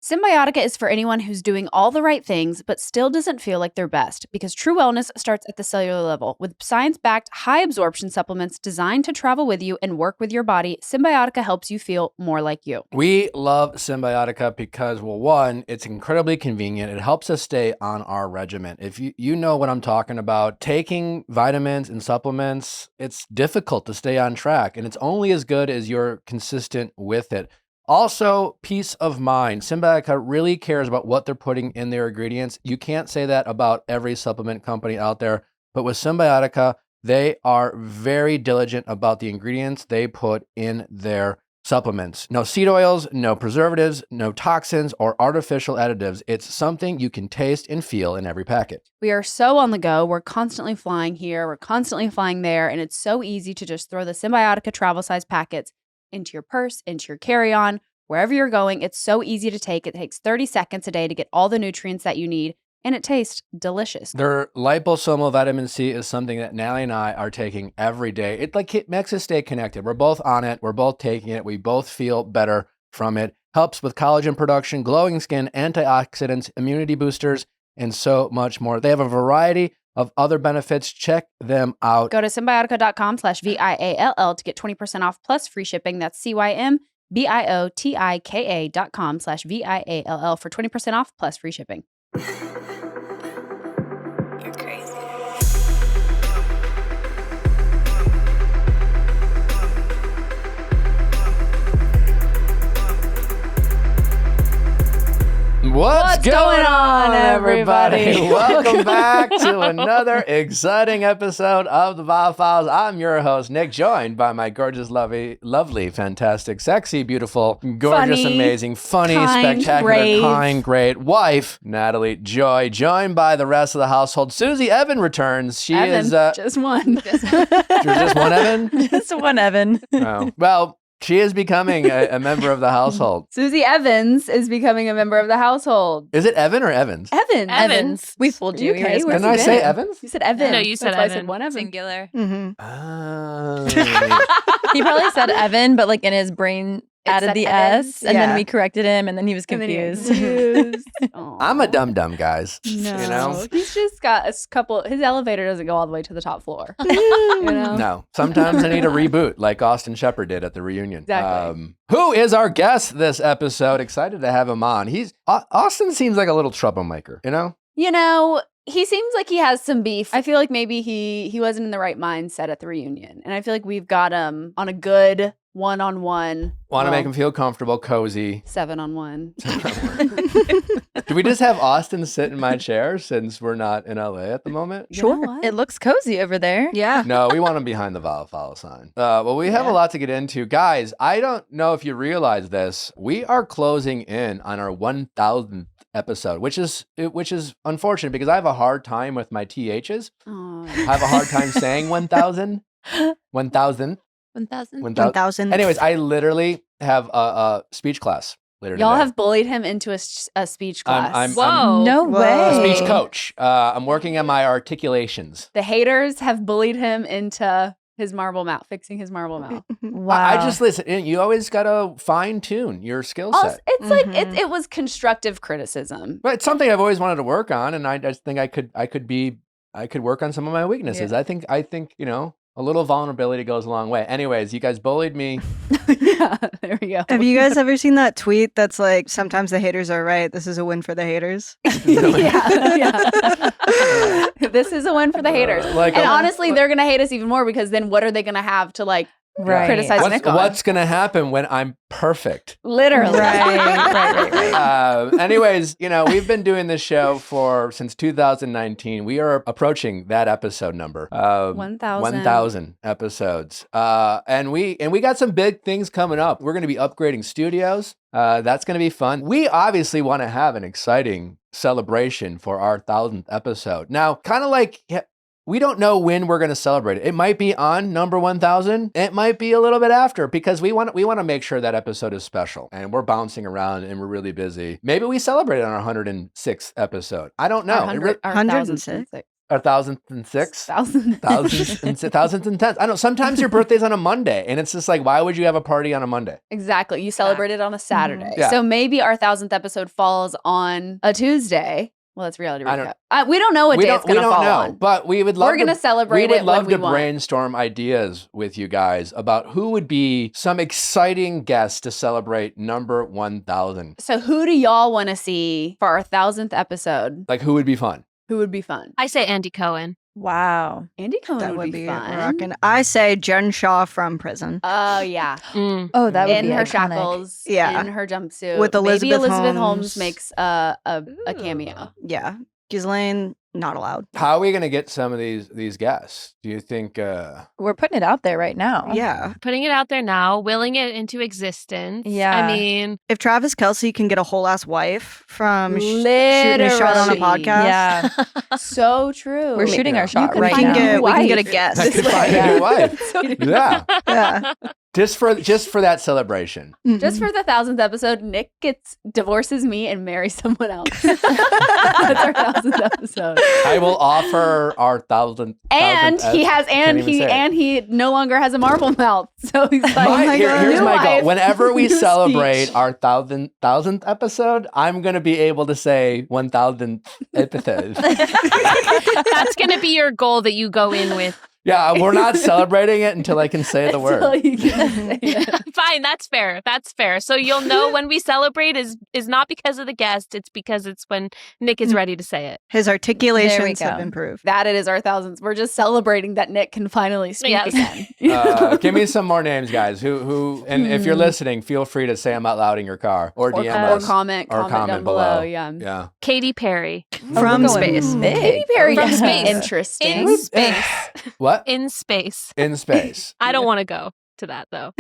Symbiotica is for anyone who's doing all the right things but still doesn't feel like their best, because true wellness starts at the cellular level. With science-backed, high-absorption supplements designed to travel with you and work with your body, Symbiotica helps you feel more like you. We love Symbiotica because, well, one, it's incredibly convenient. It helps us stay on our regimen. If you know what I'm talking about, taking vitamins and supplements, it's difficult to stay on track, and it's only as good as you're consistent with it. Also, peace of mind. Symbiotica really cares about what they're putting in their ingredients. You can't say that about every supplement company out there, but with Symbiotica, they are very diligent about the ingredients they put in their supplements. No seed oils, no preservatives, no toxins or artificial additives. It's something you can taste and feel in every packet. We are so on the go. We're constantly flying here. We're constantly flying there. And it's so easy to just throw the Symbiotica travel size packets into your purse, into your carry-on, wherever you're going. It's so easy to take. It takes 30 seconds a day to get all the nutrients that you need, and it tastes delicious. Their liposomal vitamin C is something that Natalie and I are taking every day. It makes us stay connected. We're both on it. We're both taking it. We both feel better from it. Helps with collagen production, glowing skin, antioxidants, immunity boosters, and so much more. They have a variety of other benefits. Check them out. Go to symbiotica.com/VIALL to get 20% off plus free shipping. That's CYMBIOTIKA.com/VIALL for 20% off plus free shipping. You're crazy. What's going on, everybody? Welcome back to another exciting episode of the Viall Files. I'm your host, Nick, joined by my gorgeous, lovely, fantastic, sexy, beautiful, gorgeous, Funny, amazing, funny, kind, spectacular, brave. kind, great wife, Natalie Joy, joined by the rest of the household. Susie Evans returns. She Evan, is just one. just one Evan? Just one Evan. Oh. Well, she is becoming a member of the household. Susie Evans is becoming a member of the household. Is it Evan or Evans? Evans. We fooled you. Okay, You guys where's Can he I say been? Evans? You said Evan. No, you said That's why I Evan. said one Evan. Singular. Mm-hmm. Oh. He probably said Evan, but like in his brain added said the Evans. S, and Yeah. then we corrected him, and then he was And then he confused. confused. I'm a dum-dum, guys. No, You know? he's just got a couple. His elevator doesn't go all the way to the top floor. You know? No. Sometimes I need a reboot like Austin Shepard did at the reunion. Exactly. Who is our guest this episode? Excited to have him on. Austin seems like a little troublemaker, you know? You know, he seems like he has some beef. I feel like maybe he wasn't in the right mindset at the reunion, and I feel like we've got him on a good one-on-one. Want to make him feel comfortable, cozy. 7-on-1. Do we just have Austin sit in my chair since we're not in LA at the moment? You know Sure. what? It looks cozy over there. Yeah. No, we want him behind the Viall Follow sign. Well, we have a lot to get into. Guys, I don't know if you realize this. We are closing in on our 1,000th episode, which is unfortunate because I have a hard time with my THs. Oh. I have a hard time saying 1,000. 1,000. 1,000. 1,000. Anyways, I literally have a speech class later Y'all today. have bullied him into a speech class. I'm Whoa. No a way. speech coach. I'm working on my articulations. The haters have bullied him into his marble mouth, fixing his marble mouth. Wow. I just listen. You always gotta fine tune your skill set. Also, it's like Mhm. it was constructive criticism. But it's something I've always wanted to work on, and I just think I could work on some of my weaknesses. Yeah. I think a little vulnerability goes a long way. Anyways, you guys bullied me. Yeah, there we go. Have you guys ever seen that tweet that's like, sometimes the haters are right. This is a win for the haters? yeah. This is a win for the haters. Like and a- honestly, they're gonna hate us even more because then what are they gonna have to like Right. criticize Nick on? What's gonna happen when I'm perfect? Literally. Right. Anyways, we've been doing this show since 2019. We are approaching that episode number. 1,000. 1,000 episodes. And we got some big things coming up. We're going to be upgrading studios. That's going to be fun. We obviously want to have an exciting celebration for our 1,000th episode. Now, kind of like, we don't know when we're going to celebrate it. It might be on number 1,000. It might be a little bit after because we want to make sure that episode is special. And we're bouncing around and we're really busy. Maybe we celebrate it on our 106th episode. I don't know. Our 106. Our 1006? Thousand. Thousands and tens. I don't know. Sometimes your birthday's on a Monday, and it's just like, why would you have a party on a Monday? Exactly. You celebrate it on a Saturday. Yeah. So maybe our 1000th episode falls on a Tuesday. Well, that's reality I don't- recap. We don't know what day it's going to fall on. But we would love We're going to celebrate we would it love when we to want. brainstorm ideas with you guys about who would be some exciting guests to celebrate number 1000. So who do y'all want to see for our 1000th episode? Like, who would be fun? Who would be fun? I say Andy Cohen. Wow. Andy Cohen That would be fun. rocking. I say Jen Shaw from prison. Oh, yeah. Oh, that would In be her iconic. shackles, Yeah. in her jumpsuit. With Maybe Elizabeth Elizabeth Holmes Holmes. makes a cameo. Yeah. Ghislaine, not allowed. How are we going to get some of these guests? Do you think? We're putting it out there right now. Yeah. Putting it out there now, willing it into existence. Yeah. I mean, If Travis Kelce can get a whole ass wife from shooting a shot on a Literally. podcast, Yeah. So true. We're shooting our shot can right find now. we can get a wife. guest. I could find a new wife. Yeah, Yeah. just for that celebration. Just for the 1000th episode, Nick divorces me and marries someone else. That's our 1000th episode. I will offer our 1000th. And he has can't even say it. he no longer has a marble mouth. So he's like, Here's new my goal. wife, Whenever we new celebrate speech. our 1000th episode, I'm gonna be able to say 1000th episode. that's going to be your goal that you go in with. Yeah, we're not celebrating it until I can say the Until word. you can say it. Fine, that's fair. That's fair. So you'll know when we celebrate is not because of the guest, it's because it's when Nick is ready to say it. His articulations go. have improved. That it is our 1000th. We're just celebrating that Nick can finally speak Yes. again. Give me some more names, guys. Who? And if you're listening, feel free to say them out loud in your car or DM or us comment comment down below. Yeah. Yeah. Katy Perry. From we're going space. big. Katy Perry From is space. interesting. In space. What? In space. In space. I don't want to go to that though.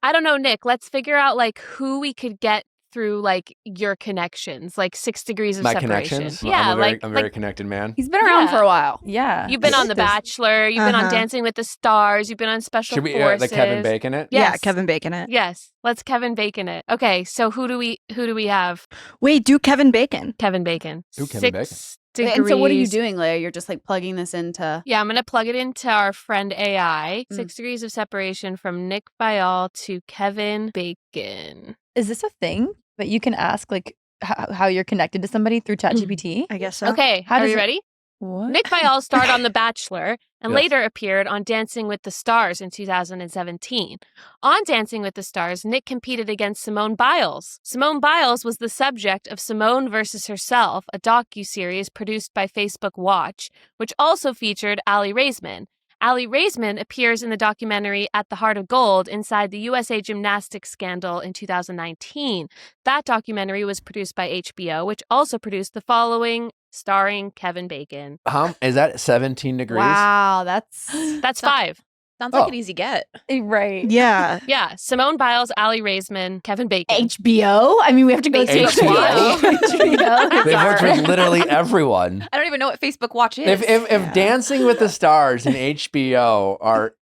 I don't know, Nick. Let's figure out like who we could get through like your connections, like 6 degrees of My separation. connections. Yeah, I'm a very like connected man. He's been around Yeah. for a while. Yeah. you've been on The This- Bachelor, you've been on Uh-huh. Dancing with the Stars, you've been on Special Should we Forces. like Kevin Bacon it? Yes. Yeah, Kevin Bacon it. Yes, let's Kevin Bacon it. Okay, so who do we have? Wait, do Kevin Bacon. Kevin Bacon. Ooh, Kevin Bacon. 6 And so what are you degrees- doing, Leia? You're just like plugging this into... Yeah, I'm going to plug it into our friend AI. Mm. 6 degrees of separation from Nick Viall to Kevin Bacon. Is this a thing that you can ask like how you're connected to somebody through ChatGPT? I guess so. Okay, How are does you it- ready? What? Nick Viall starred on The Bachelor and Yes. later appeared on Dancing with the Stars in 2017. On Dancing with the Stars, Nick competed against Simone Biles. Simone Biles was the subject of Simone versus Herself, a docuseries produced by Facebook Watch, which also featured Aly Raisman. Aly Raisman appears in the documentary At the Heart of Gold inside the USA Gymnastics scandal in 2019. That documentary was produced by HBO, which also produced the following, starring Kevin Bacon. Is that 17 degrees? Wow, that's... That's 5. Sounds like Oh. an easy get. Right. Yeah. Yeah, Simone Biles, Aly Raisman, Kevin Bacon. HBO? I mean, we have to go to HBO? HBO. They've worked with literally everyone. I don't even know what Facebook Watch is. If Dancing with the Stars and HBO are,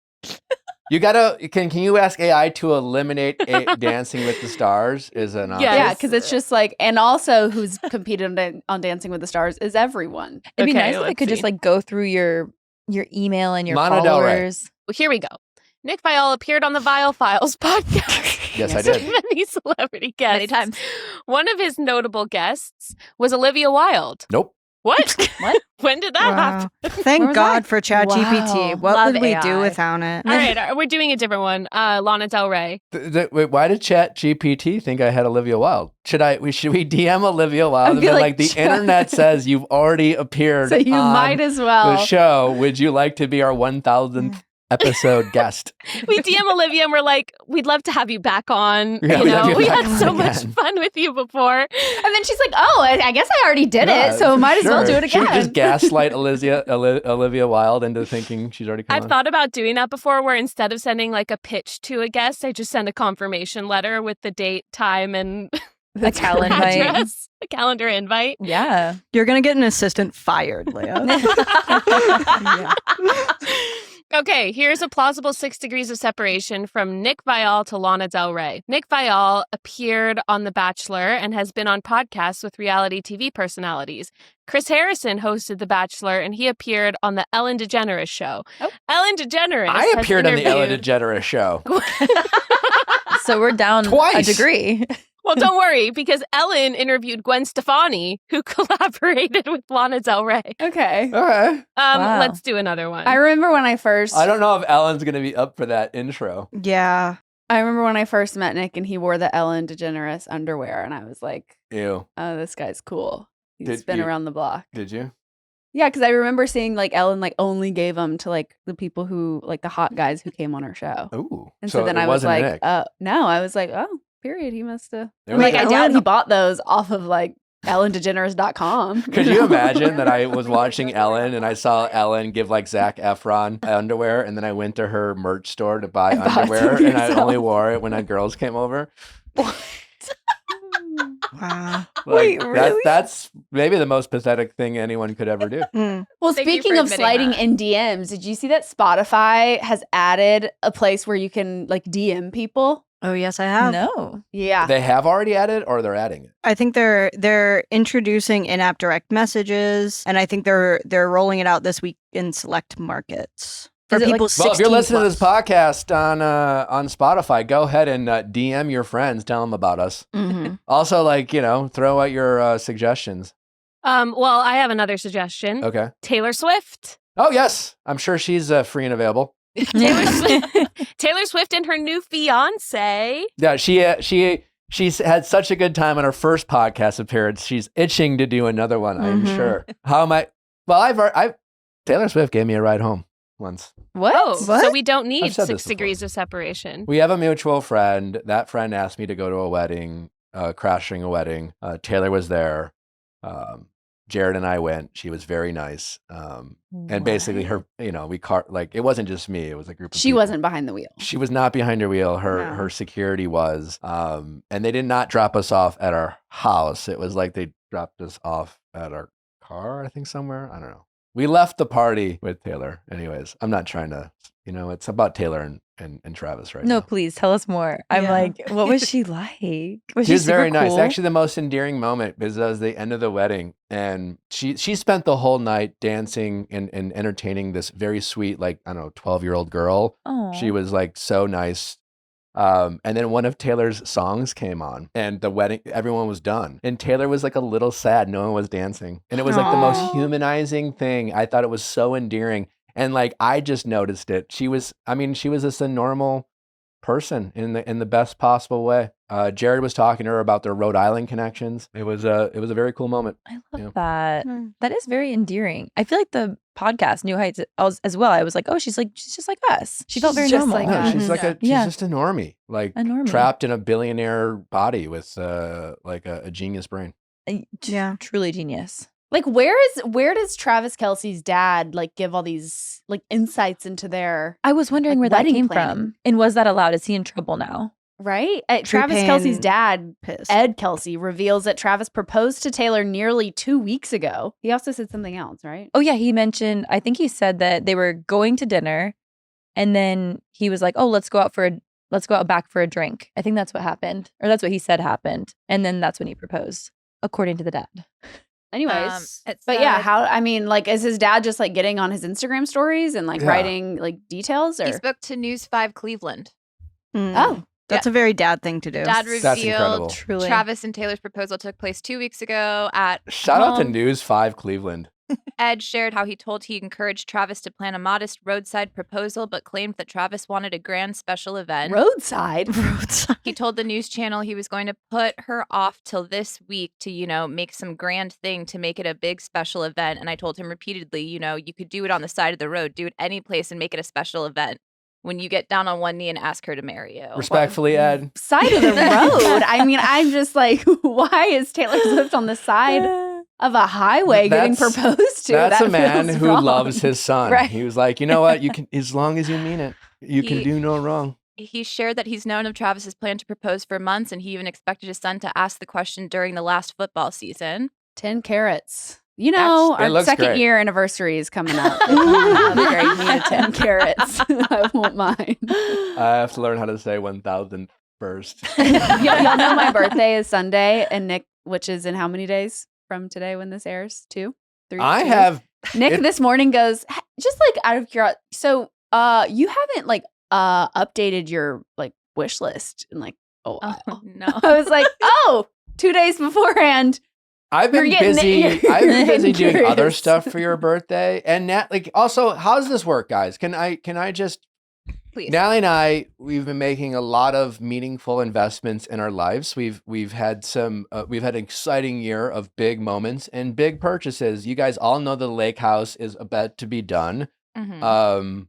you gotta can you ask AI to eliminate Dancing with the Stars? Is an option. Yes. Yeah, because it's just like, and also who's competed on Dancing with the Stars is everyone. It'd be Okay, nice if it let's could just see. like go through your email and your Lana Del Rey. followers. Well, here we go. Nick Viall appeared on the Viall Files podcast. Yes, I did. Many celebrity guests. Many times. One of his notable guests was Olivia Wilde. Nope. What? What? When did that happen? Wow. Thank was God that? for ChatGPT. Wow. What Love would we do AI. without it? All right, we're doing a different one. Lana Del Rey. Wait, why did ChatGPT think I had Olivia Wilde? Should we DM Olivia Wilde and feel be like like, the internet says you've already appeared So you on might as the well. show. Would you like to be our 1000th episode guest? We DM Olivia and we're like, we'd love to have you back on. Yeah, you we'd have know, you we back had on so much again. fun with you before. And then she's like, oh, I guess I already did Yeah, it, so might as well sure. do it Should we again. just gaslight Olivia Wilde into thinking she's already come I've on? thought about doing that before where instead of sending like a pitch to a guest, I just send a confirmation letter with the date, time, and A calendar invite. address. A calendar invite. Yeah. You're going to get an assistant fired, Leah. Okay, here's a plausible 6 degrees of separation from Nick Viall to Lana Del Rey. Nick Viall appeared on The Bachelor and has been on podcasts with reality TV personalities. Chris Harrison hosted The Bachelor and he appeared on the Ellen DeGeneres show. Oh. Ellen DeGeneres I has appeared on the Ellen interviewed- DeGeneres show. So we're down Twice. a degree. Well, don't worry, because Ellen interviewed Gwen Stefani, who collaborated with Lana Del Rey. Okay. Okay. Wow. Let's do another one. I remember when I first I don't know if Ellen's going to be up for that intro. Yeah. I remember when I first met Nick and he wore the Ellen DeGeneres underwear and I was like, Ew. oh, this guy's cool. He's Did been you- around the block. Did you? Yeah, because I remember seeing like Ellen like only gave them to like the people who like the hot guys who came on her show. Ooh. And so then it I was wasn't like, Nick. no, I was like, oh, period. He must have. There Like, was- I doubt he bought those off of like EllenDeGeneres.com. Could you imagine that I was watching Ellen and I saw Ellen give like Zac Efron underwear and then I went to her merch store to buy And bought underwear some and I yourself. only wore it when girls came over? Wow. Wait, really? That's maybe the most pathetic thing anyone could ever do. Mm. Well, Thank you speaking for of admitting sliding that. in DMs, did you see that Spotify has added a place where you can like DM people? Oh, yes, I have. No. Yeah. They have already added or they're adding it? I think they're introducing in-app direct messages, and I think they're rolling it out this week in select markets for Is it like- people. Well, if you're 16 listening to this plus. podcast on Spotify, go ahead and DM your friends, tell them about us. Mhm. Also, like, throw out your suggestions. Well, I have another suggestion. Okay. Taylor Swift. Oh, yes. I'm sure she's free and available. Taylor Swift and her new fiance. Yeah, she's had such a good time on her first podcast appearance. She's itching to do another one, I'm Mhm. sure. How am I? Well, I've Taylor Swift gave me a ride home once. What? Oh, so What? we don't need I've said 6 this before. degrees of separation. We have a mutual friend. That friend asked me to go to a wedding, crashing a wedding. Taylor was there. Jared and I went. She was very nice. And basically her, it wasn't just me. It was a group of She people. wasn't behind the wheel. She was not behind her wheel. No. Her security was. And they did not drop us off at our house. It was like they dropped us off at our car, I think somewhere. I don't know. We left the party with Taylor. Anyways, I'm not trying to, it's about Taylor and Travis right No, now. please tell us more. I'm Yeah. like, what was she like? Was She was super very nice. cool? Actually, the most endearing moment because that was the end of the wedding, and she spent the whole night dancing and entertaining this very sweet, 12-year-old girl. She Aw. was like so nice. And then one of Taylor's songs came on, and the wedding, everyone was done, and Taylor was like a little sad. No one was dancing, and it was like the most Aw. humanizing thing. I thought it was so endearing, and I just noticed it. She was just a normal person in the best possible way. Jared was talking to her about their Rhode Island connections. It was a very cool moment. I love Yeah. that. Mm. That is very endearing. I feel like the podcast New Heights as well. I was like, oh, she's just like us. She felt She's very just normal. like No, us. she's Yeah. she's Yeah. just a normie, A normie. trapped in a billionaire body with a genius brain. Yeah. Truly genius. Like where does Travis Kelce's dad like give all these like insights into their I was wondering Like where that wedding came planning. from. And was that allowed? Is he in trouble now? right? True Travis pain. Kelce's dad, Pissed. Ed Kelce, reveals that Travis proposed to Taylor nearly 2 weeks ago. He also said something else, right? Oh, yeah. He mentioned, I think he said that they were going to dinner and then he was like, oh, let's go out back for a drink. I think that's what happened. Or that's what he said happened. And then that's when he proposed, according to the dad. Anyways, it but yeah, said- is his dad just like getting on his Instagram stories and like Yeah. writing like details or He spoke to News 5 Cleveland. Mm. oh, That's a very dad thing to do. Dad That's incredible. revealed Truly. Travis and Taylor's proposal took place 2 weeks ago at Shout out to home. News 5 Cleveland. Ed shared how he told he encouraged Travis to plan a modest roadside proposal, but claimed that Travis wanted a grand special event. roadside. He told the news channel he was going to put her off till this week to, make some grand thing to make it a big special event. And I told him repeatedly, you could do it on the side of the road, do it any place and make it a special event. When you get down on one knee and ask her to marry you. Respectfully, Ed. Side of the road. I mean, I'm just like, why is Taylor Swift on the side of a highway getting That's- proposed to? That's That a man feels who wrong. loves his son. Right. He was like, you know what? You can, as long as you mean it, you can He- do no wrong. He shared that he's known of Travis's plan to propose for months, and he even expected his son to ask the question during the last football season. 10 carats. You know, It our looks second great. year anniversary is coming up. If you wanna upgrade me to 10 carats. I won't mind. I have to learn how to say 1,000 first. Y'all know my birthday is Sunday, and Nick, which is in how many days from today when this airs? 2? 3? I 2? have. Nick it- this morning goes, just like out of curiosity. So, you haven't like updated your like wish list in like a while. Oh, no. I was like, 2 days beforehand. I've You're been getting busy. it. I've been busy You're doing other curious. stuff for your birthday, and Nat. Like, also, how does this work, guys? Can I just? Please. Natalie and I, we've been making a lot of meaningful investments in our lives. We've had we've had an exciting year of big moments and big purchases. You guys all know the lake house is about to be done. Mhm.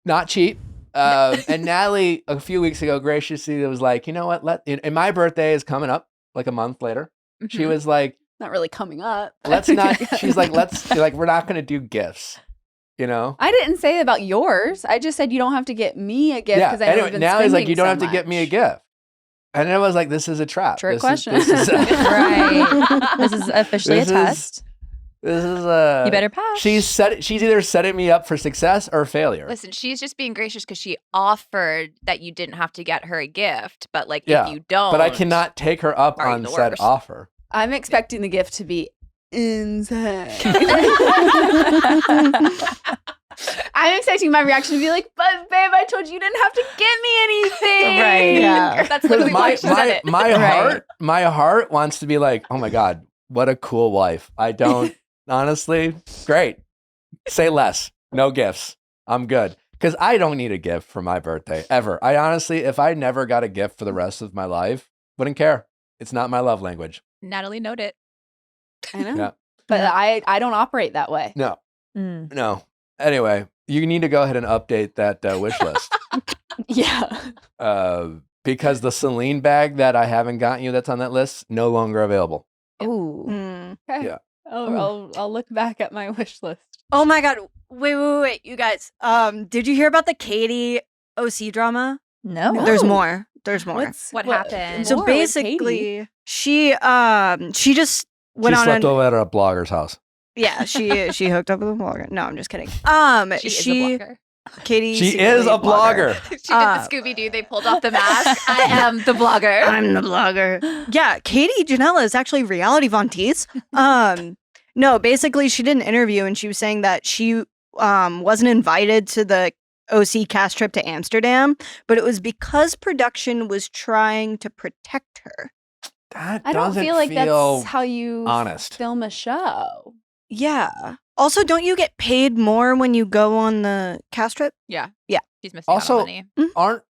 Not cheap. And Natalie, a few weeks ago, graciously was like, you know what? And my birthday is coming up like a month later. She Mhm. was like, Not really coming up. let's not. She's like, we're not going to do gifts. You know. I didn't say about yours. I just said you don't have to get me a gift because I know Anyway, we've been now he's like, spending you don't so have to get me a much. gift. And I was like, this is a trap. Trick This question. Is, this is, Right. This is officially This a is- test. this is You better pass. She's either setting me up for success or failure. Listen, she's just being gracious because she offered that you didn't have to get her a gift, but like Yeah, if you don't, But I cannot take her up Are you on the said worst? offer. I'm expecting the gift to be insane. I'm expecting my reaction to be like, but babe, I told you you didn't have to get me anything. Right. Yeah. That's literally why she said it. My heart wants to be like, oh my God, what a cool wife. I don't, honestly, great. Say less. No gifts. I'm good. Because I don't need a gift for my birthday, ever. I honestly, if I never got a gift for the rest of my life, wouldn't care. It's not my love language. Natalie, note it. I know. Yeah. But I don't operate that way. No, Mm. no. Anyway, you need to go ahead and update that wish list. Yeah. Because the Celine bag that I haven't gotten you that's on that list, no longer available. Ooh. Mm. Okay. Yeah. I'll look back at my wish list. Oh my God. Wait, you guys. Did you hear about the Katie OC drama? No. No. There's more. There's more. What happened? So more with Katie? basically, she just went She on slept an, over at a blogger's house. yeah, she hooked up with a blogger. No, I'm just kidding. She is a blogger. Katie She secretly is a blogger. She did the Scooby Doo. They pulled off the mask. I am the blogger. I'm the blogger. Yeah, Katie Janela is actually reality Von Teese. No, basically she did an interview and she was saying that she wasn't invited to the OC cast trip to Amsterdam, but it was because production was trying to protect her. That I don't doesn't feel like feel that's how you honest. film a show. Yeah. Also, don't you get paid more when you go on the cast trip? Yeah. Yeah. She's missing Also- out on money. Aren't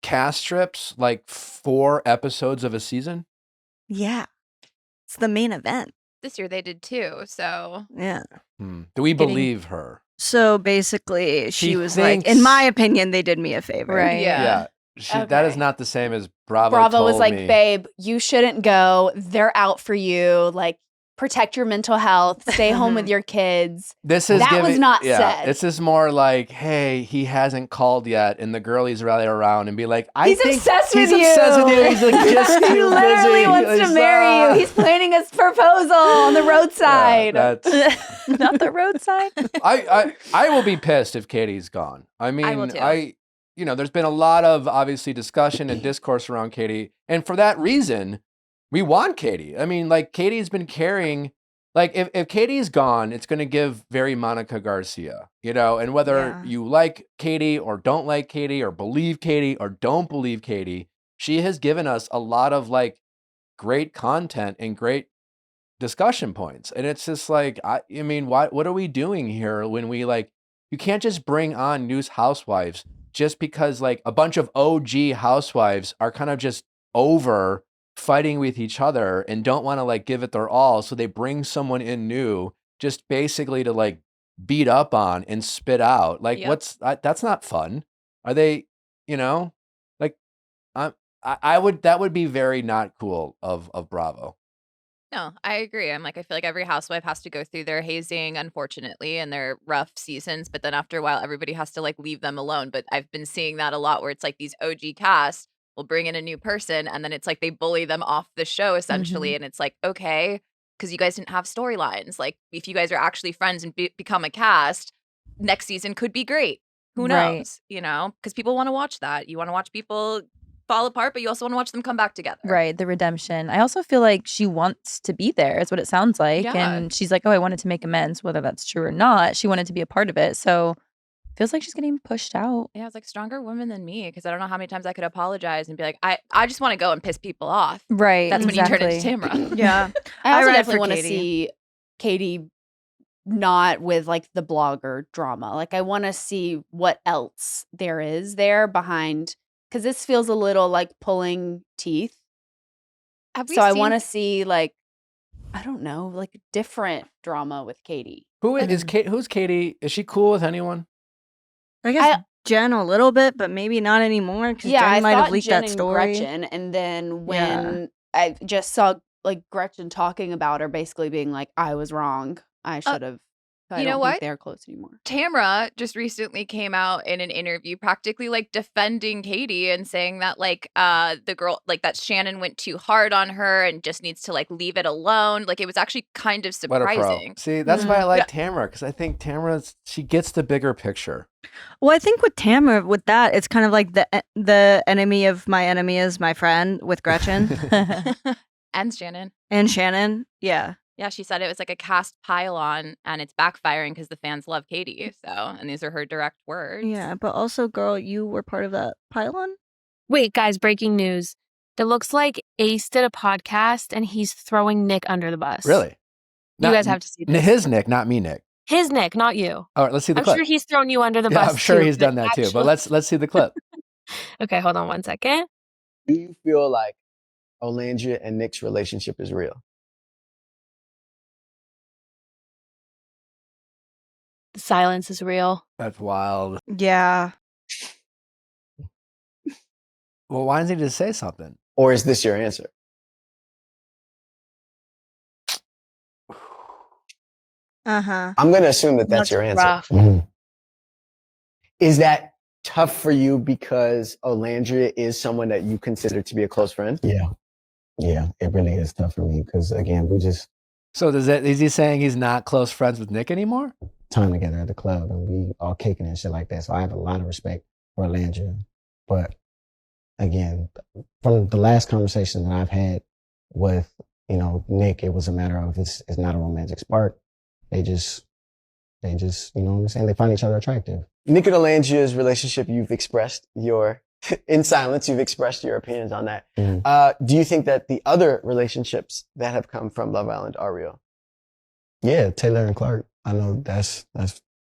cast strips like 4 episodes of a season? Yeah. It's the main event. This year they did too. So Yeah. Do we Getting- believe her? So basically, she She was like, thinks- in my opinion, they did me a favor. Right. Yeah. That is Okay. not the same as Bravo. Bravo was told like, me. babe, you shouldn't go. They're out for you. Like, protect your mental health. Stay home with your kids. This is That was not said. This is more like, hey, he hasn't called yet, and the girlies rally around and be like, He's think obsessed he's with you. obsessed with you. He's like, just He too literally busy. wants to He's, marry you. He's planning a proposal on the roadside. that's, Not the roadside. I will be pissed if Katie's gone. I mean, will too. There's been a lot of obviously discussion and discourse around Katie, and for that reason, we want Katie. I mean, like Katie's been carrying. Like if Katie's gone, it's going to give very Monica Garcia, and whether Yeah. you like Katie or don't like Katie or believe Katie or don't believe Katie, she has given us a lot of like great content and great discussion points. And it's just like, I mean, what are we doing here when we like, you can't just bring on new housewives just because like a bunch of OG housewives are kind of just over fighting with each other and don't want to like give it their all. So they bring someone in new just basically to like beat up on and spit out. Like Yep. that's not fun. Are they, like that would be very not cool of Bravo. No, I agree. I feel like every housewife has to go through their hazing, unfortunately, and their rough seasons. But then after a while, everybody has to like leave them alone. But I've been seeing that a lot where it's like these OG cast will bring in a new person and then it's like they bully them off the show essentially. And it's like, okay, because you guys didn't have storylines. Like, if you guys are actually friends and become a cast, next season could be great. Who Right. knows? You know, because people want to watch that. You want to watch people fall apart, but you also want to watch them come back together. Right, the redemption. I also feel like she wants to be there, is what it sounds like. Yeah. And she's like, oh, I wanted to make amends, whether that's true or not. She wanted to be a part of it. So feels like she's getting pushed out. Yeah, it's like stronger woman than me, because I don't know how many times I could apologize and be like, I just want to go and piss people off. Right. That's when you turn into exactly. Tamra. Yeah. I also ride definitely for want to Katie. see Katie not with like the blogger drama. Like I want to see what else there is there behind, because this feels a little like pulling teeth. So I want to see like, I don't know, like different drama with Katie. Who's Katie? Is she cool with anyone? I guess Jen a little bit, but maybe not anymore because Yeah, Jen I might thought have leaked Jen that and story. Gretchen, and then when I just saw like Gretchen talking about her, basically being like, "I was wrong. I should have." I you don't know think what? they're close anymore. Tamra just recently came out in an interview practically like defending Katie and saying that like the girl, like that Shannon went too hard on her and just needs to like leave it alone. Like it was actually kind of What a pro. surprising. See, that's why I like Tamra, because I think she gets the bigger picture. Well, I think with Tamra, with that, it's kind of like the enemy of my enemy is my friend with Gretchen And Shannon. and Shannon. Yeah. Yeah, she said it was like a cast pylon and it's backfiring because the fans love Katie. So, and these are her direct words. Yeah. But also, girl, you were part of that pylon? Wait, guys, breaking news. It looks like Ace did a podcast and he's throwing Nick under the bus. Really? You guys have to see this. His Nick, not me, Nick. His Nick, not you. All right, let's see the I'm clip. sure he's thrown you under the bus. I'm sure too, he's done that too. But actually- let's see the clip. Okay, hold on one second. Do you feel like Olandria and Nick's relationship is real? The silence is real. That's wild. Yeah. Well, why doesn't he just say something? Or is this your answer? Uh-huh. I'm going to assume that that's your answer. rough. Mhm. Is that tough for you because Olandria is someone that you consider to be a close friend? Yeah. Yeah, it really is tough for me because, again, we just So is he saying he's not close friends with Nick anymore? time together at the club and we all kicking and shit like that. So I have a lot of respect for Landria. But again, from the last conversation that I've had with, Nick, it was a matter of it's not a romantic spark. They just, you know what I'm saying? They find each other attractive. Nick and Olandria's relationship, you've expressed in silence, you've expressed your opinions on that. Mhm. Do you think that the other relationships that have come from Love Island are real? Yeah, Taylor and Clark. I know that's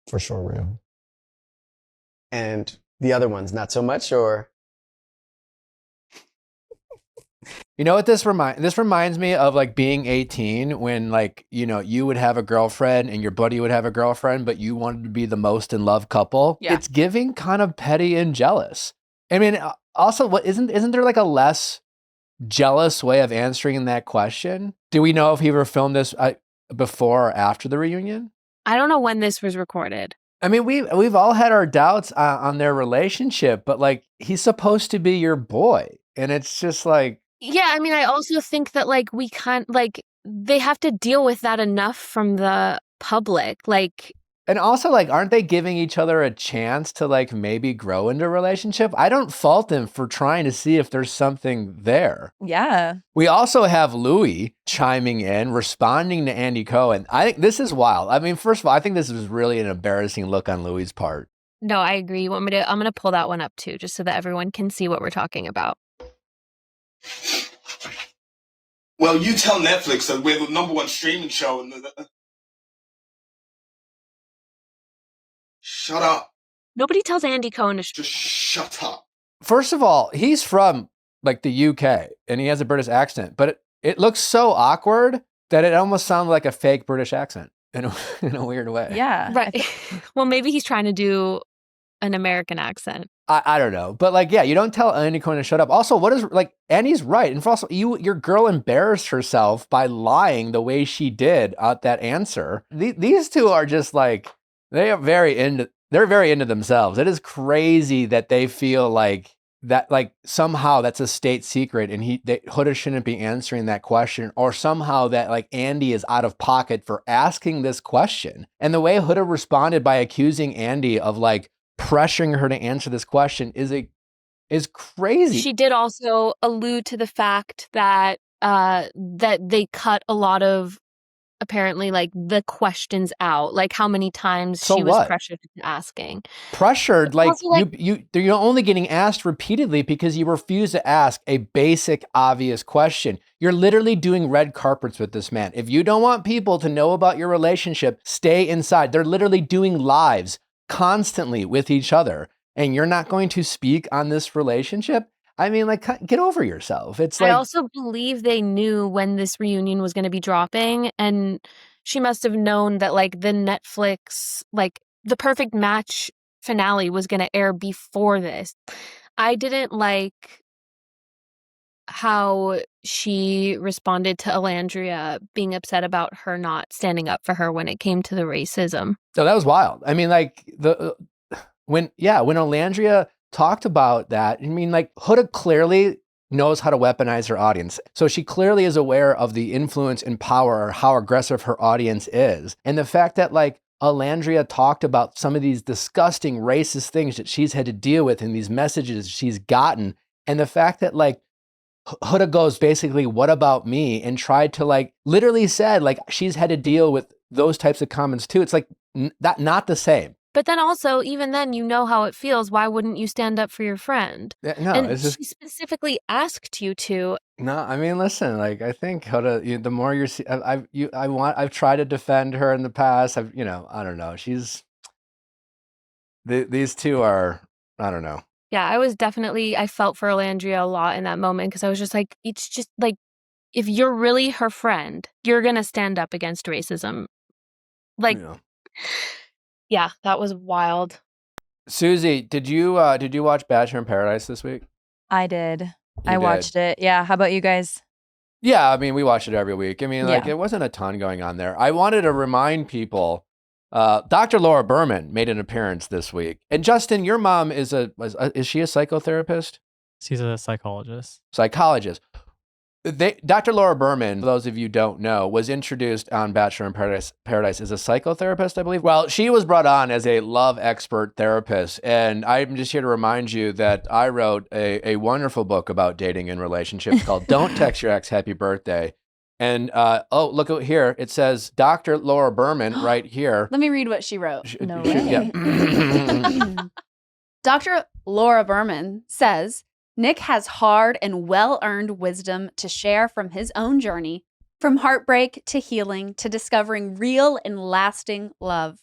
for sure real. And the other ones, not so much, or? You know what this reminds me of, like being 18 when like, you would have a girlfriend and your buddy would have a girlfriend, but you wanted to be the most in love couple. Yeah. It's giving kind of petty and jealous. I mean, also what isn't there like a less jealous way of answering that question? Do we know if he ever filmed this before or after the reunion? I don't know when this was recorded. I mean, we've all had our doubts on their relationship, but like he's supposed to be your boy. And it's just like, Yeah, I mean, I also think that like we can't like they have to deal with that enough from the public. Like, and also like, aren't they giving each other a chance to like maybe grow into a relationship? I don't fault them for trying to see if there's something there. Yeah. We also have Louis chiming in, responding to Andy Cohen. I think this is wild. I mean, first of all, I think this is really an embarrassing look on Louis' part. no, I agree. You want me to? I'm gonna pull that one up too, just so that everyone can see what we're talking about. Well, you tell Netflix that we're the #1 streaming show. Shut up. Nobody tells Andy Cohen to. Just shut up. First of all, he's from like the UK and he has a British accent, but it looks so awkward that it almost sounds like a fake British accent in a weird way. Yeah. Right. Well, maybe he's trying to do an American accent. I don't know. But like, yeah, you don't tell Andy Cohen to shut up. Also, what is like, Andy's right. And also, your girl embarrassed herself by lying the way she did at that answer. These two are just like, they're very into themselves. It is crazy that they feel like that like somehow that's a state secret and Huda shouldn't be answering that question, or somehow that like Andy is out of pocket for asking this question. And the way Huda responded by accusing Andy of like pressuring her to answer this question is crazy. She did also allude to the fact that that they cut a lot of apparently like the questions out, like how many times So she was what? pressured into asking. Pressured, like, Also, like- you're only getting asked repeatedly because you refuse to ask a basic, obvious question. You're literally doing red carpets with this man. If you don't want people to know about your relationship, stay inside. They're literally doing lives constantly with each other, and you're not going to speak on this relationship? I mean, like, get over yourself. It's like, I also believe they knew when this reunion was going to be dropping, and she must have known that like the Netflix, like the Perfect Match finale was going to air before this. I didn't like how she responded to Alandria being upset about her not standing up for her when it came to the racism. so that was wild. I mean, like when Alandria talked about that, I mean, like Huda clearly knows how to weaponize her audience. So she clearly is aware of the influence and power or how aggressive her audience is. And the fact that like Alandria talked about some of these disgusting racist things that she's had to deal with and these messages she's gotten. And the fact that like Huda goes basically, what about me? And tried to like literally said like she's had to deal with those types of comments too. It's like not the same. But then also, even then, you know how it feels. Why wouldn't you stand up for your friend? No, and it's just she specifically asked you to. no. I mean, listen. Like, I think Huda. The more I've tried to defend her in the past. I don't know. These two are. I don't know. Yeah, I felt for Alandria a lot in that moment because I was just like, it's just like, if you're really her friend, you're gonna stand up against racism. Like. Yeah, that was wild. Susie, did you watch Bachelor in Paradise this week? I did. You did. Watched it. Yeah. How about you guys? Yeah, I mean, we watch it every week. I mean, like, Yeah. it wasn't a ton going on there. I wanted to remind people, Dr. Laura Berman made an appearance this week. And Justin, your mom is she a psychotherapist? She's a psychologist. Psychologist. Dr. Laura Berman, for those of you who don't know, was introduced on Bachelor in Paradise as a psychotherapist, I believe. Well, she was brought on as a love expert therapist. And I'm just here to remind you that I wrote a wonderful book about dating and relationships called Don't Text Your Ex Happy Birthday. And look at here. It says Dr. Laura Berman right here. Let me read what she wrote. No way. Yeah. Dr. Laura Berman says, Nick has hard and well-earned wisdom to share from his own journey, from heartbreak to healing to discovering real and lasting love.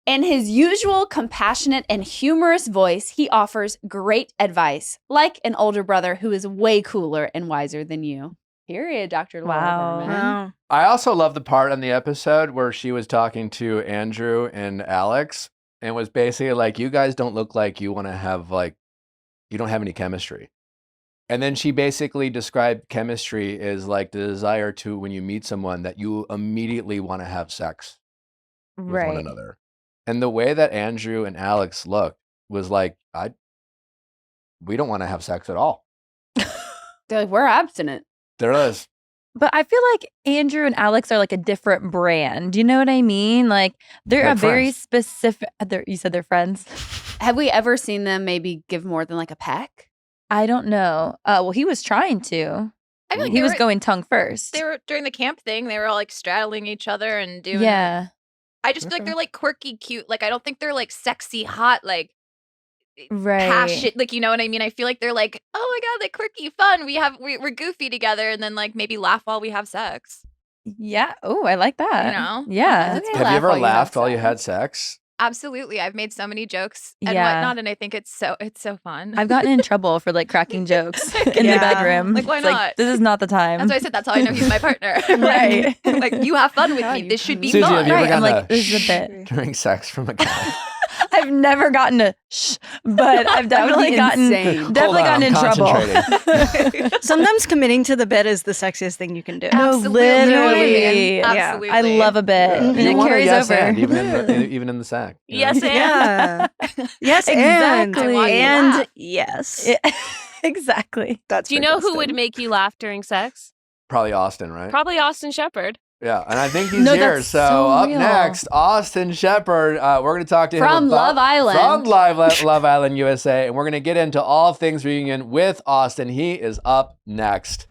In his usual compassionate and humorous voice, he offers great advice, like an older brother who is way cooler and wiser than you. Period, Dr. Laura Wow. Berman. Wow. I also love the part on the episode where she was talking to Andrew and Alex and was basically like, you guys don't look like you want to have you don't have any chemistry. And then she basically described chemistry as like the desire to, when you meet someone, that you immediately want to have sex with one another. And the way that Andrew and Alex looked was like, we don't want to have sex at all. They're like, we're abstinent. There it is. But I feel like Andrew and Alex are like a different brand. Do you know what I mean? Like they're Like a very friends. specific. You said they're friends. Have we ever seen them maybe give more than like a peck? I don't know. Well, he was trying to. I feel like He they was were- going tongue first. They were during the camp thing. They were all like straddling each other and doing. Yeah. I just feel like they're like quirky, cute. Like I don't think they're like sexy, hot, like Right. passion. Like you know what I mean? I feel like they're like, oh my god, like quirky, fun. We're goofy together, and then like maybe laugh while we have sex. Yeah. Oh, I like that. You know? Yeah. Okay, Have laugh you ever while you have laughed while you sex. had sex? Absolutely, I've made so many jokes and Yeah. whatnot, and I think it's so fun. I've gotten in trouble for like cracking jokes in the Yeah. bedroom. Like, why It's not? This is not the time. That's why I said that's how I know he's my partner. Right. Like you have fun with God, me. you This should be Susie, fun. have you ever Right, I'm gotten like, a this is a shh bit. during sex from a guy? I've never gotten a shh, but I've definitely be gotten insane. definitely Hold on, gotten in I'm trouble. concentrating. Sometimes committing to the bed is the sexiest thing you can do. No, Absolutely. literally. Yeah. Absolutely. I love a bit. Mhm. And You it want a carries yes over. and, even in the sack. you know? Yes, and Yeah. Yes, Exactly. and I want you to and laugh. yes. Yeah. Exactly. That's Do you know who fantastic. would make you laugh during sex? Probably Austin, right? Probably Austin Shepard. Yeah, and I think he's No, here. that's So so up real. next, Austin Shepard. We're going to talk to him From about, Love Island. From Love Island, USA, and we're going to get into all things reunion with Austin. He is up next.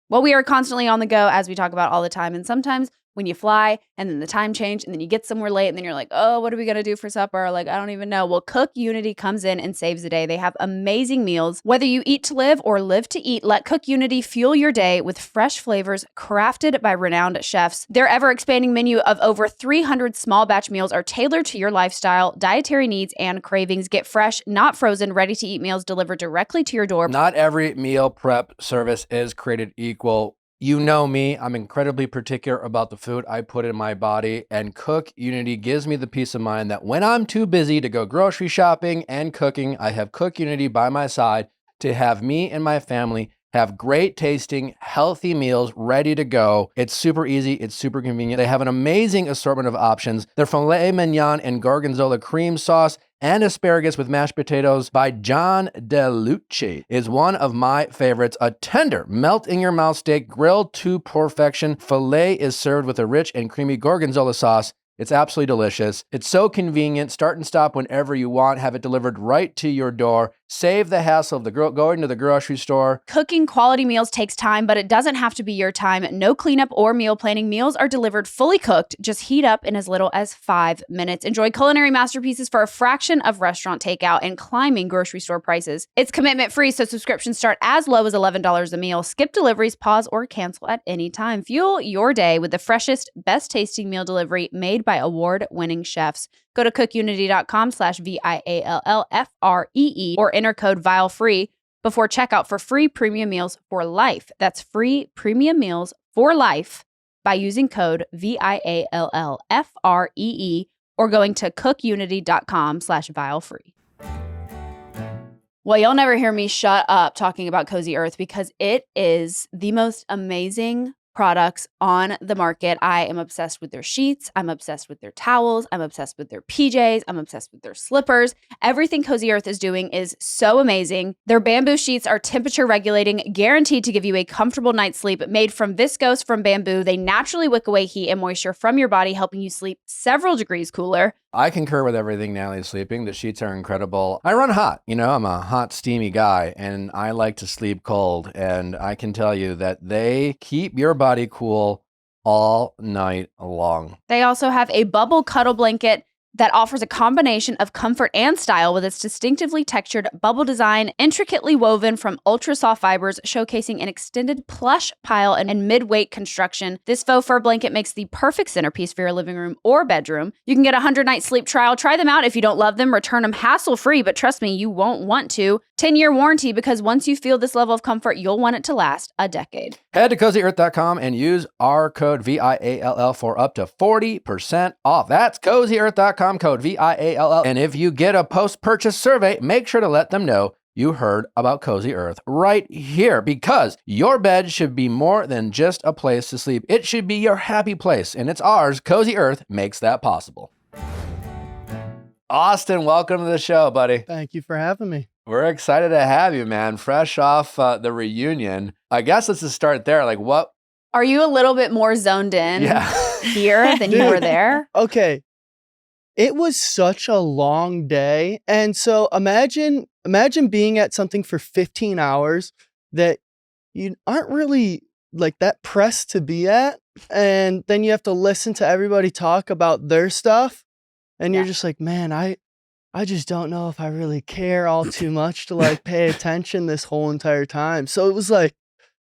Well, we are constantly on the go, as we talk about all the time. And sometimes when you fly and then the time change and then you get somewhere late and then you're like, oh, what are we going to do for supper? Like, I don't even know. Well, Cook Unity comes in and saves the day. They have amazing meals. Whether you eat to live or live to eat, let Cook Unity fuel your day with fresh flavors crafted by renowned chefs. Their ever-expanding menu of over 300 small batch meals are tailored to your lifestyle, dietary needs, and cravings. Get fresh, not frozen, ready-to-eat meals delivered directly to your door. Not every meal prep service is created equal. You know me, I'm incredibly particular about the food I put in my body, and Cook Unity gives me the peace of mind that when I'm too busy to go grocery shopping and cooking, I have Cook Unity by my side to have me and my family have great tasting, healthy meals ready to go. It's super easy. It's super convenient. They have an amazing assortment of options. Their filet mignon and gorgonzola cream sauce and asparagus with mashed potatoes by John DeLucci is one of my favorites. A tender, melt-in-your-mouth steak grilled to perfection. Filet is served with a rich and creamy gorgonzola sauce. It's absolutely delicious. It's so convenient. Start and stop whenever you want. Have it delivered right to your door. Save the hassle of going to the grocery store. Cooking quality meals takes time, but it doesn't have to be your time. No cleanup or meal planning. Meals are delivered fully cooked. Just heat up in as little as 5 minutes. Enjoy culinary masterpieces for a fraction of restaurant takeout and climbing grocery store prices. It's commitment free, so subscriptions start as low as $11 a meal. Skip deliveries, pause, or cancel at any time. Fuel your day with the freshest, best tasting meal delivery made by award-winning chefs. Go to cookunity.com/VIALLFREE or enter code VIALFREE before checkout for free premium meals for life. That's free premium meals for life by using code VIALLFREE or going to cookunity.com/VIALFREE. Well, you'll never hear me shut up talking about Cozy Earth because it is the most amazing products on the market. I am obsessed with their sheets. I'm obsessed with their towels. I'm obsessed with their PJs. I'm obsessed with their slippers. Everything Cozy Earth is doing is so amazing. Their bamboo sheets are temperature regulating, guaranteed to give you a comfortable night's sleep. Made from viscose from bamboo, they naturally wick away heat and moisture from your body, helping you sleep several degrees cooler. I concur with everything Natalie's sleeping. The sheets are incredible. I run hot. You know, I'm a hot, steamy guy, and I like to sleep cold. And I can tell you that they keep your body cool all night long. They also have a bubble cuddle blanket that offers a combination of comfort and style with its distinctively textured bubble design, intricately woven from ultra soft fibers, showcasing an extended plush pile and mid-weight construction. This faux fur blanket makes the perfect centerpiece for your living room or bedroom. You can get a 100-night sleep trial. Try them out. If you don't love them, return them hassle-free, but trust me, you won't want to. 10-year warranty, because once you feel this level of comfort, you'll want it to last a decade. Head to CozyEarth.com and use our code VIALL for up to 40% off. That's CozyEarth.com, code VIALL. And if you get a post-purchase survey, make sure to let them know you heard about Cozy Earth right here, because your bed should be more than just a place to sleep. It should be your happy place, and it's ours. Cozy Earth makes that possible. Austin, welcome to the show, buddy. Thank you for having me. We're excited to have you, man. Fresh off the reunion. I guess let's just start there. Like, what? Are you a little bit more zoned in here than you were there? Okay. It was such a long day. And so imagine being at something for 15 hours that you aren't really like that pressed to be at. And then you have to listen to everybody talk about their stuff. And you're just like, man, I just don't know if I really care all too much to like pay attention this whole entire time. So it was like,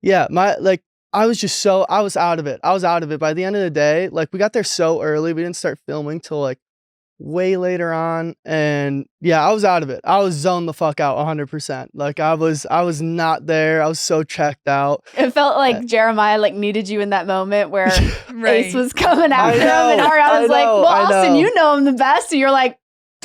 yeah, I was out of it. I was out of it by the end of the day. Like, we got there so early. We didn't start filming till like way later on. And yeah, I was out of it. I was zoned the fuck out 100%. Like, I was not there. I was so checked out. It felt like Jeremiah like needed you in that moment where Right. Ace was coming after him, know, and Ariana was like, well, Austin, you know him the best. And you're like,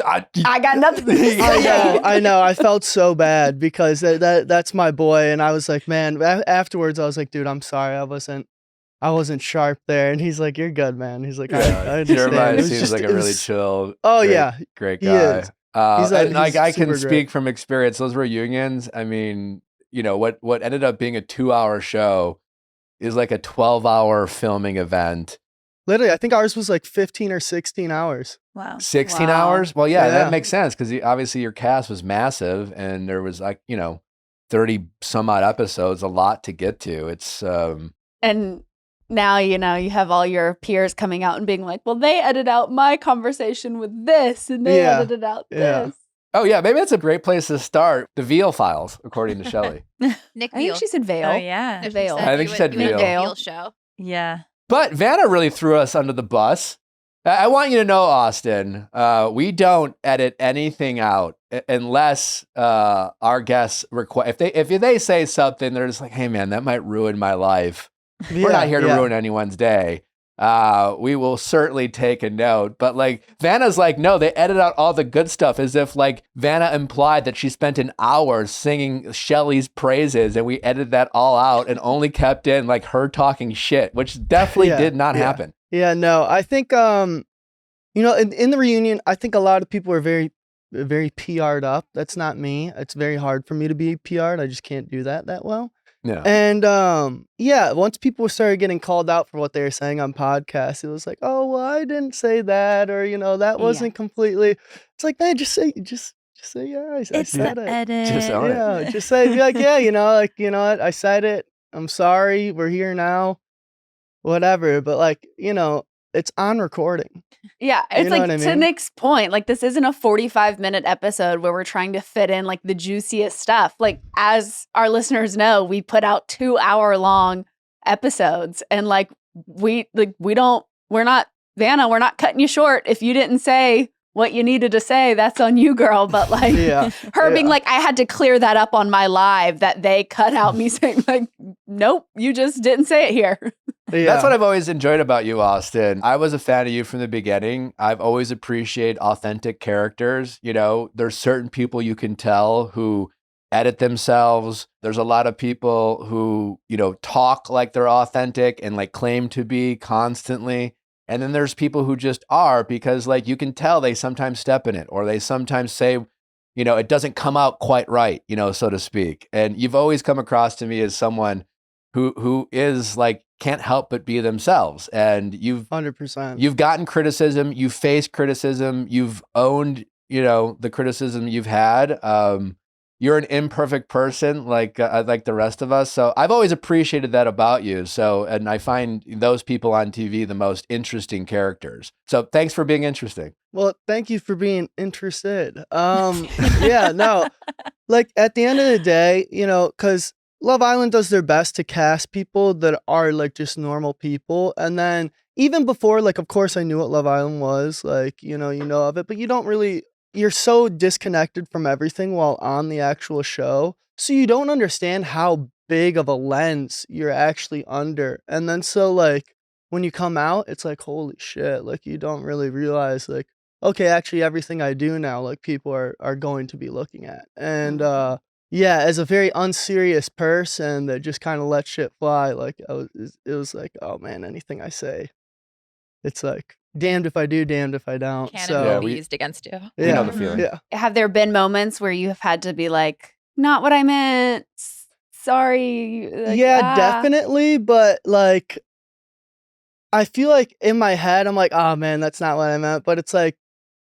I got nothing to say. I know. I felt so bad because that's my boy. And I was like, man, afterwards I was like, dude, I'm sorry. I wasn't sharp there. And he's like, you're good, man. He's like, I understand. Jeremiah It was seems just- like a it really was- chill. Oh, yeah. Great He guy. is. He's And like I can super speak great. from experience. Those reunions, I mean, you know, what ended up being a 2-hour show is like a 12-hour filming event. Literally, I think ours was like 15 or 16 hours. Wow. 16 Wow. hours? Well, yeah, Yeah. that makes sense because obviously your cast was massive and there was like, you know, 30 some odd episodes, a lot to get to. It's And now, you know, you have all your peers coming out and being like, well, they edited out my conversation with this and they Yeah. edited out Yeah. this. oh yeah, maybe that's a great place to start. The Viall files, according to Shelley. Nick I think Viall. she said Vale. Oh yeah. That's what Viall. I think she said you would have Viall. the Viall show. Yeah. But Vanna really threw us under the bus. I want you to know, Austin, we don't edit anything out unless our guests request. If they say something, they're just like, "Hey, man, that might ruin my life." We're not here to ruin anyone's day. We will certainly take a note. But like Vanna's like, no, they edit out all the good stuff as if like Vanna implied that she spent an hour singing Shelley's praises and we edited that all out and only kept in like her talking shit, which definitely Yeah, did not yeah. happen. Yeah, no, I think, you know, in the reunion, I think a lot of people are very, very PR'd up. That's not me. It's very hard for me to be PR'd. I just can't do that well. Yeah. And yeah, once people started getting called out for what they were saying on podcasts, it was like, oh, well, I didn't say that, or you know, that wasn't completely. It's like, man, just say, yeah, I It's said the it. edit. Just own it. Yeah, just say, be like, yeah, you know, like, you know what, I said it. I'm sorry. We're here now. Whatever, but like, you know, it's on recording. Yeah, You it's know like what I to mean? Nick's point, like this isn't a 45-minute episode where we're trying to fit in like the juiciest stuff. Like as our listeners know, we put out 2-hour-long episodes and like we're not Vanna, we're not cutting you short. If you didn't say what you needed to say, that's on you, girl. But like Yeah, her being yeah. like, I had to clear that up on my live that they cut out me saying like, nope, you just didn't say it here. Yeah. That's what I've always enjoyed about you, Austin. I was a fan of you from the beginning. I've always appreciated authentic characters. You know, there's certain people you can tell who edit themselves. There's a lot of people who, you know, talk like they're authentic and like claim to be constantly. And then there's people who just are because like you can tell they sometimes step in it or they sometimes say, you know, it doesn't come out quite right, you know, so to speak. And you've always come across to me as someone who is like can't help but be themselves. And 100%. you've gotten criticism, you've faced criticism, you've owned, you know, the criticism you've had. You're an imperfect person like the rest of us. So I've always appreciated that about you. So, and I find those people on TV the most interesting characters. So thanks for being interesting. Well, thank you for being interested. Yeah, no, like at the end of the day, you know, because Love Island does their best to cast people that are like just normal people. And then even before, like, of course I knew what Love Island was, like, you know of it, but you don't really, you're so disconnected from everything while on the actual show. So you don't understand how big of a lens you're actually under. And then so like when you come out, it's like, holy shit, like you don't really realize like, okay, actually everything I do now, like people are going to be looking at. And yeah, as a very unserious person that just kind of let shit fly, like it was like, oh man, anything I say, it's like damned if I do, damned if I don't. Cannon So will be used against you. We know the feeling. yeah. Have there been moments where you have had to be like, not what I meant, sorry? Like, Yeah, definitely. But like, I feel like in my head, I'm like, oh man, that's not what I meant. But it's like,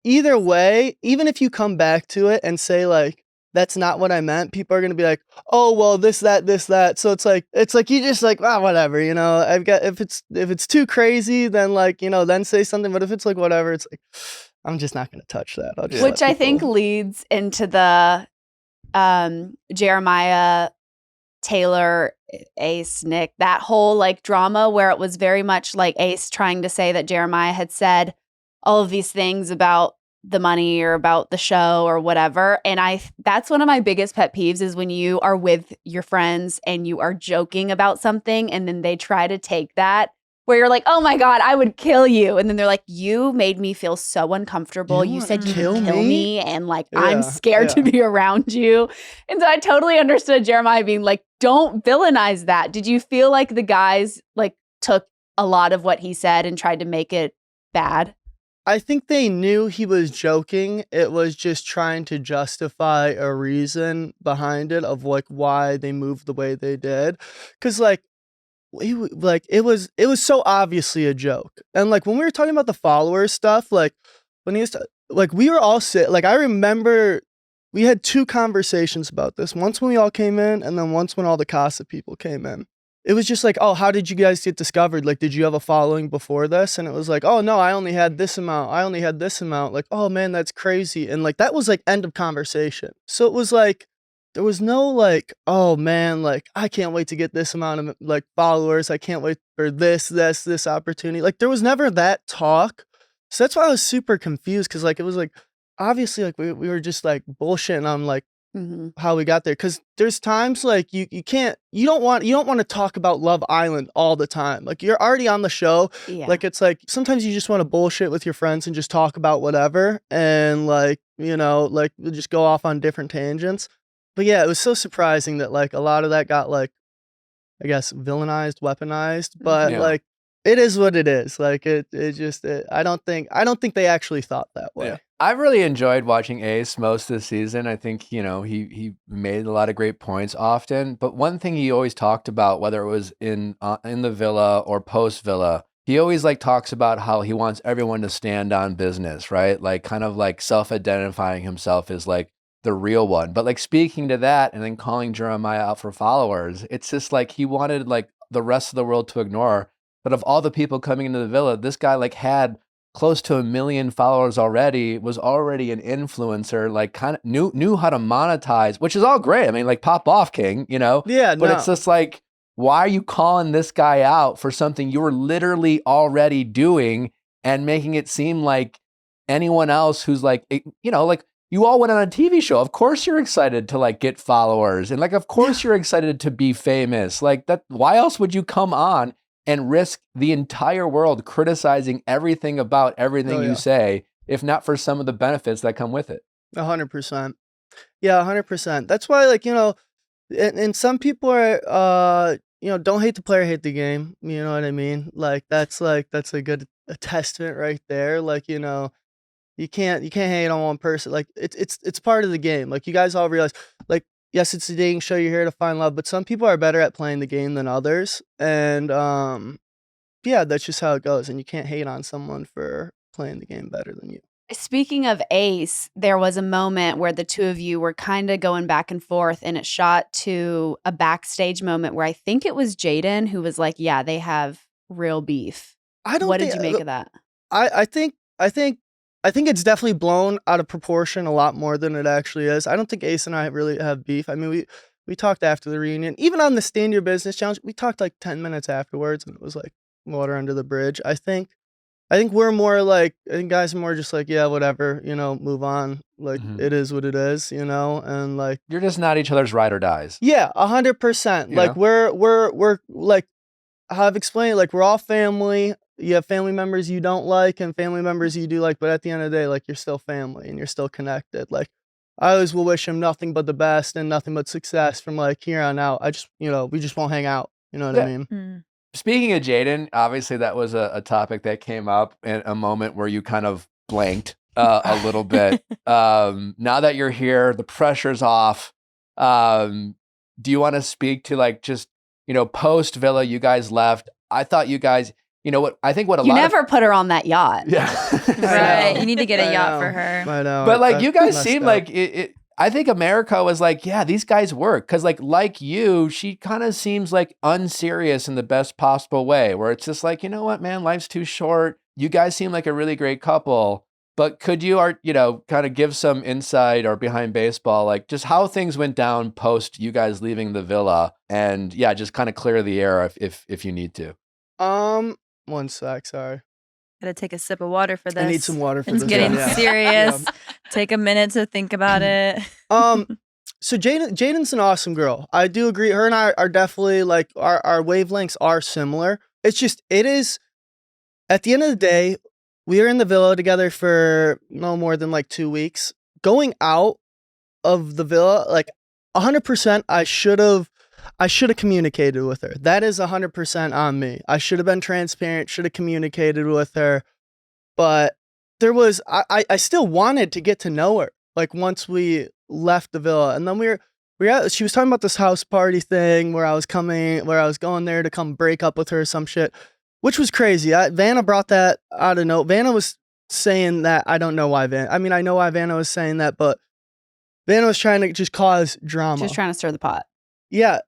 either way, even if you come back to it and say like, that's not what I meant, people are gonna be like, oh well, this, that. So it's like you just like, whatever, you know. I've got if it's too crazy, then like, you know, then say something. But if it's like whatever, it's like I'm just not gonna touch that. I'll just Which let I think people- leads into the Jeremiah, Taylor, Ace, Nick, that whole like drama where it was very much like Ace trying to say that Jeremiah had said all of these things about the money or about the show or whatever. And that's one of my biggest pet peeves is when you are with your friends and you are joking about something and then they try to take that where you're like, oh my God, I would kill you. And then they're like, you made me feel so uncomfortable. You said you'd kill me. And like, I'm scared to be around you. And so I totally understood Jeremiah being like, don't villainize that. Did you feel like the guys like took a lot of what he said and tried to make it bad? I think they knew he was joking. It was just trying to justify a reason behind it of like why they moved the way they did. Cause like it was so obviously a joke. And like when we were talking about the followers stuff, like when he was like we were all like I remember we had 2 conversations about this. Once when we all came in, and then once when all the Casa people came in. It was just like, oh, how did you guys get discovered? Like, did you have a following before this? And it was like, oh, no, I only had this amount. I only had this amount. Like, oh, man, that's crazy. And like, that was like end of conversation. So it was like, there was no like, oh, man, like, I can't wait to get this amount of like followers. I can't wait for this opportunity. Like, there was never that talk. So that's why I was super confused. Cause like, it was like, obviously, like, we were just like bullshitting on like, how we got there, because there's times like you don't want to talk about Love Island all the time. Like you're already on the show. Like it's like sometimes you just want to bullshit with your friends and just talk about whatever, and like like we'll just go off on different tangents. But yeah, it was so surprising that like a lot of that got like, I guess, villainized, weaponized. But like it is what it is. Like I don't think they actually thought that way. Yeah. I've really enjoyed watching Ace most of the season. I think, he made a lot of great points often. But one thing he always talked about, whether it was in the villa or post villa, he always like talks about how he wants everyone to stand on business, right? Like kind of like self-identifying himself as like the real one. But like speaking to that and then calling Jeremiah out for followers, it's just like he wanted like the rest of the world to ignore. But of all the people coming into the villa, this guy like had close to 1 million followers already, was already an influencer, like kind of knew how to monetize, which is all great. I mean, like pop off, King, Yeah, but it's just like, why are you calling this guy out for something you were literally already doing and making it seem like anyone else who's like, like you all went on a TV show. Of course you're excited to like get followers, and like, of course you're excited to be famous. Like that, why else would you come on and risk the entire world criticizing everything about everything you say, if not for some of the benefits that come with it? 100%. Yeah, 100%. That's why, like, and some people are, don't hate the player, hate the game. You know what I mean? Like, that's a good testament right there. Like, you can't hate on one person. Like, it's part of the game. Like, you guys all realize, like, yes, it's a dating show. You're here to find love, but some people are better at playing the game than others. And yeah, that's just how it goes. And you can't hate on someone for playing the game better than you. Speaking of Ace, there was a moment where the two of you were kind of going back and forth, and it shot to a backstage moment where I think it was Jaden who was like, yeah, they have real beef. What did you make of that? I think it's definitely blown out of proportion a lot more than it actually is. I don't think Ace and I really have beef. I mean, we talked after the reunion. Even on the Stand Your Business challenge, we talked like 10 minutes afterwards, and it was like water under the bridge. I think we're more like, I think guys are more just like, yeah, whatever, move on. Like it is what it is, and like you're just not each other's ride or dies. Yeah, 100%. Like we're like, how I've explained, like we're all family. You have family members you don't like and family members you do like, but at the end of the day, like you're still family and you're still connected. Like I always will wish him nothing but the best and nothing but success from like here on out. I just, we just won't hang out. You know what I mean? Speaking of Jaden, obviously that was a topic that came up in a moment where you kind of blanked a little bit. Now that you're here, the pressure's off. Do you want to speak to like just, post Villa, you guys left. I thought you guys, I think what a lot You never put her on that yacht. Yeah. Right. You need to get a yacht for her. I know. But like you guys seem like I think America was like, yeah, these guys work. Cause like you, she kind of seems like unserious in the best possible way, where it's just like, you know what, man, life's too short. You guys seem like a really great couple. But could you, kind of give some insight or behind baseball, like just how things went down post you guys leaving the villa, and yeah, just kind of clear the air if you need to. 1 sec, sorry. Gotta take a sip of water for this. I need some water for It's this. getting Yeah. serious. Take a minute to think about it. So Jaden's an awesome girl. I do agree. Her and I are definitely like our wavelengths are similar. It's just it is at the end of the day, we were in the villa together for no more than like 2 weeks. Going out of the villa, like 100%, I should have communicated with her. That is 100% on me. I should have been transparent, should have communicated with her. But there was I still wanted to get to know her. Like once we left the villa, and then she was talking about this house party thing where I was going there to come break up with her or some shit, which was crazy. Vanna brought that out of nowhere. Vanna was saying that. I don't know why I know why Vanna was saying that, but Vanna was trying to just cause drama. She was trying to stir the pot. Yeah,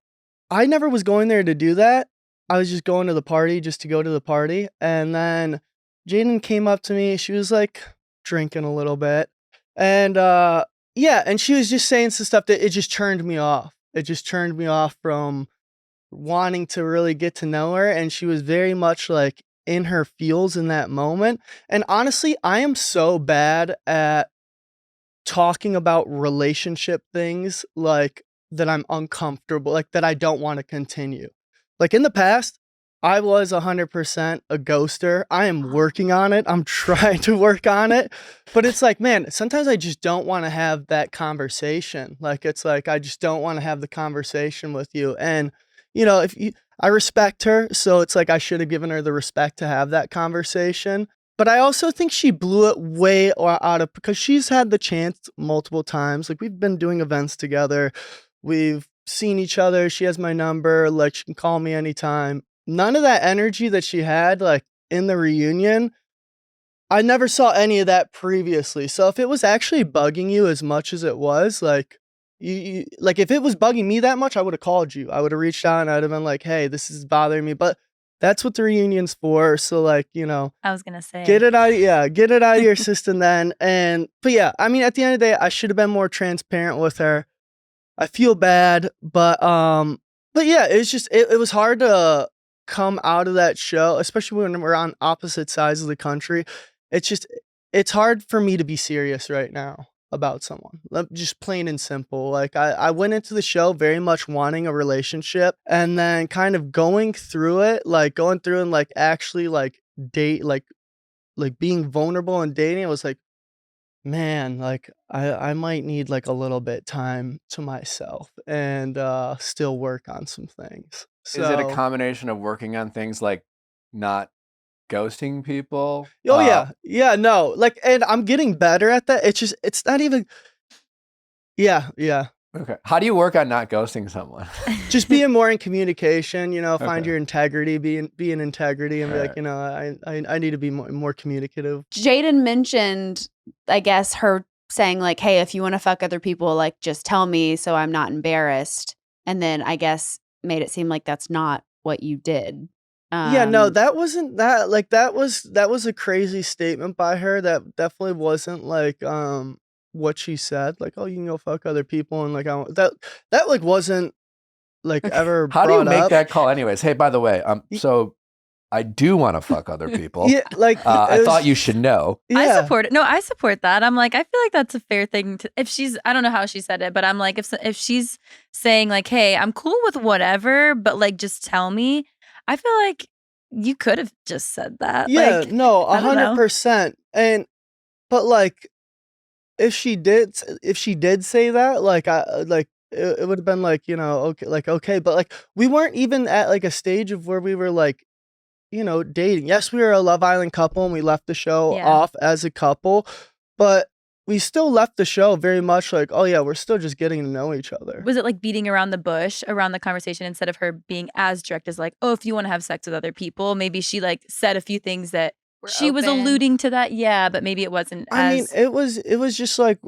I never was going there to do that. I was just going to the party just to go to the party. And then Jaden came up to me. She was like drinking a little bit. And and she was just saying some stuff that it just turned me off. It just turned me off from wanting to really get to know her. And she was very much like in her feels in that moment. And honestly, I am so bad at talking about relationship things like that I'm uncomfortable, like that I don't want to continue. Like in the past, I was 100% a ghoster. I am working on it. I'm trying to work on it. But it's like, man, sometimes I just don't want to have that conversation. Like, it's like, I just don't want to have the conversation with you. And, I respect her. So it's like, I should have given her the respect to have that conversation. But I also think she blew it way out of, because she's had the chance multiple times. Like, we've been doing events together. We've seen each other. She has my number. Like, she can call me anytime. None of that energy that she had, like, in the reunion, I never saw any of that previously. So if it was actually bugging you as much as it was, like, like, if it was bugging me that much, I would have called you. I would have reached out and I'd have been like, hey, this is bothering me. But that's what the reunion's for. So, like, I was gonna say, get it out of your system then. But yeah, I mean, at the end of the day, I should have been more transparent with her. I feel bad, but yeah, it's just it was hard to come out of that show, especially when we're on opposite sides of the country. It's hard for me to be serious right now about someone. Just plain and simple. Like, I went into the show very much wanting a relationship, and then kind of going through and like actually like date, like being vulnerable and dating. It was like, man, like I might need like a little bit time to myself and still work on some things. So, Is it a combination of working on things like not ghosting people? yeah, no, like, and I'm getting better at that. It's not even. Yeah. Okay. How do you work on not ghosting someone? Just being more in communication, find Okay. your integrity, be in integrity, and be Right. like, I need to be more communicative. Jaden mentioned, I guess, her saying like, hey, if you want to fuck other people, like, just tell me so I'm not embarrassed. And then I guess made it seem like that's not what you did. Yeah, no, that wasn't that. Like, that was a crazy statement by her. That definitely wasn't like what she said. Like, oh, you can go fuck other people, and like, that like wasn't like ever. How do you brought make up. that call anyways? Hey, by the way, so I do want to fuck other people. Yeah, like, I thought you should know. Yeah. I support it. No, I support that. I'm like, I feel like that's a fair thing to, if she's, I don't know how she said it, but I'm like, if she's saying like, hey, I'm cool with whatever, but like, just tell me. I feel like you could have just said that. Yeah, like, no, I don't know. 100%. But like, if she did say that, like, it would have been like, okay, but like, we weren't even at like a stage of where we were like, dating. Yes, we were a Love Island couple and we left the show Yeah. off as a couple, but we still left the show very much like, oh yeah, we're still just getting to know each other. Was it like beating around the bush around the conversation instead of her being as direct as like, oh, if you want to have sex with other people, maybe she like said a few things that she was open. alluding to that. Yeah, but maybe it wasn't I mean, as. it was just like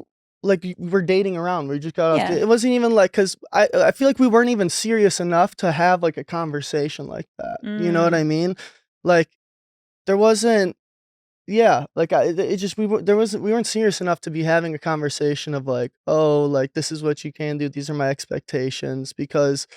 we're dating around. We just got off. Yeah. It wasn't even like, because I feel like we weren't even serious enough to have like a conversation like that. You know what I mean? Like, there wasn't. Yeah, like we weren't serious enough to be having a conversation of like, oh, like, this is what you can do. These are my expectations, because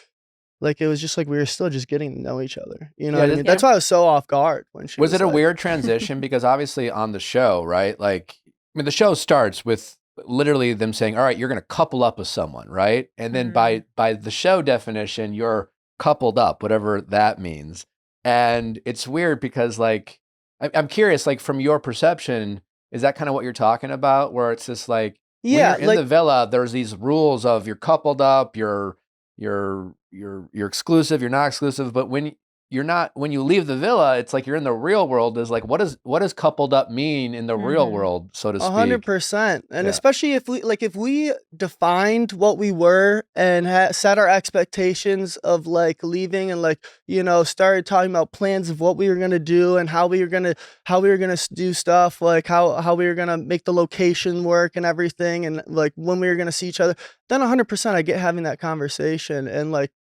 like, it was just like we were still just getting to know each other. You know what I mean? That's why I was so off guard when she Was it a like, weird transition? Because obviously on the show, right? Like, I mean, the show starts with literally them saying, all right, you're going to couple up with someone, right? And then by the show definition, you're coupled up, whatever that means. And it's weird because, like, I'm curious, like, from your perception, is that kind of what you're talking about? Where it's just like, yeah, when you're in the villa, there's these rules of you're coupled up, you're exclusive, you're not exclusive. But when you're not, when you leave the villa, it's like you're in the real world. Is like, what does coupled up mean in the real world, so to speak? 100%. And Yeah. especially if we defined what we were and set our expectations of like leaving and like, started talking about plans of what we were going to do and how we were going to do stuff, like how we were going to make the location work and everything. And like when we were going to see each other, then 100% I get having that conversation and like,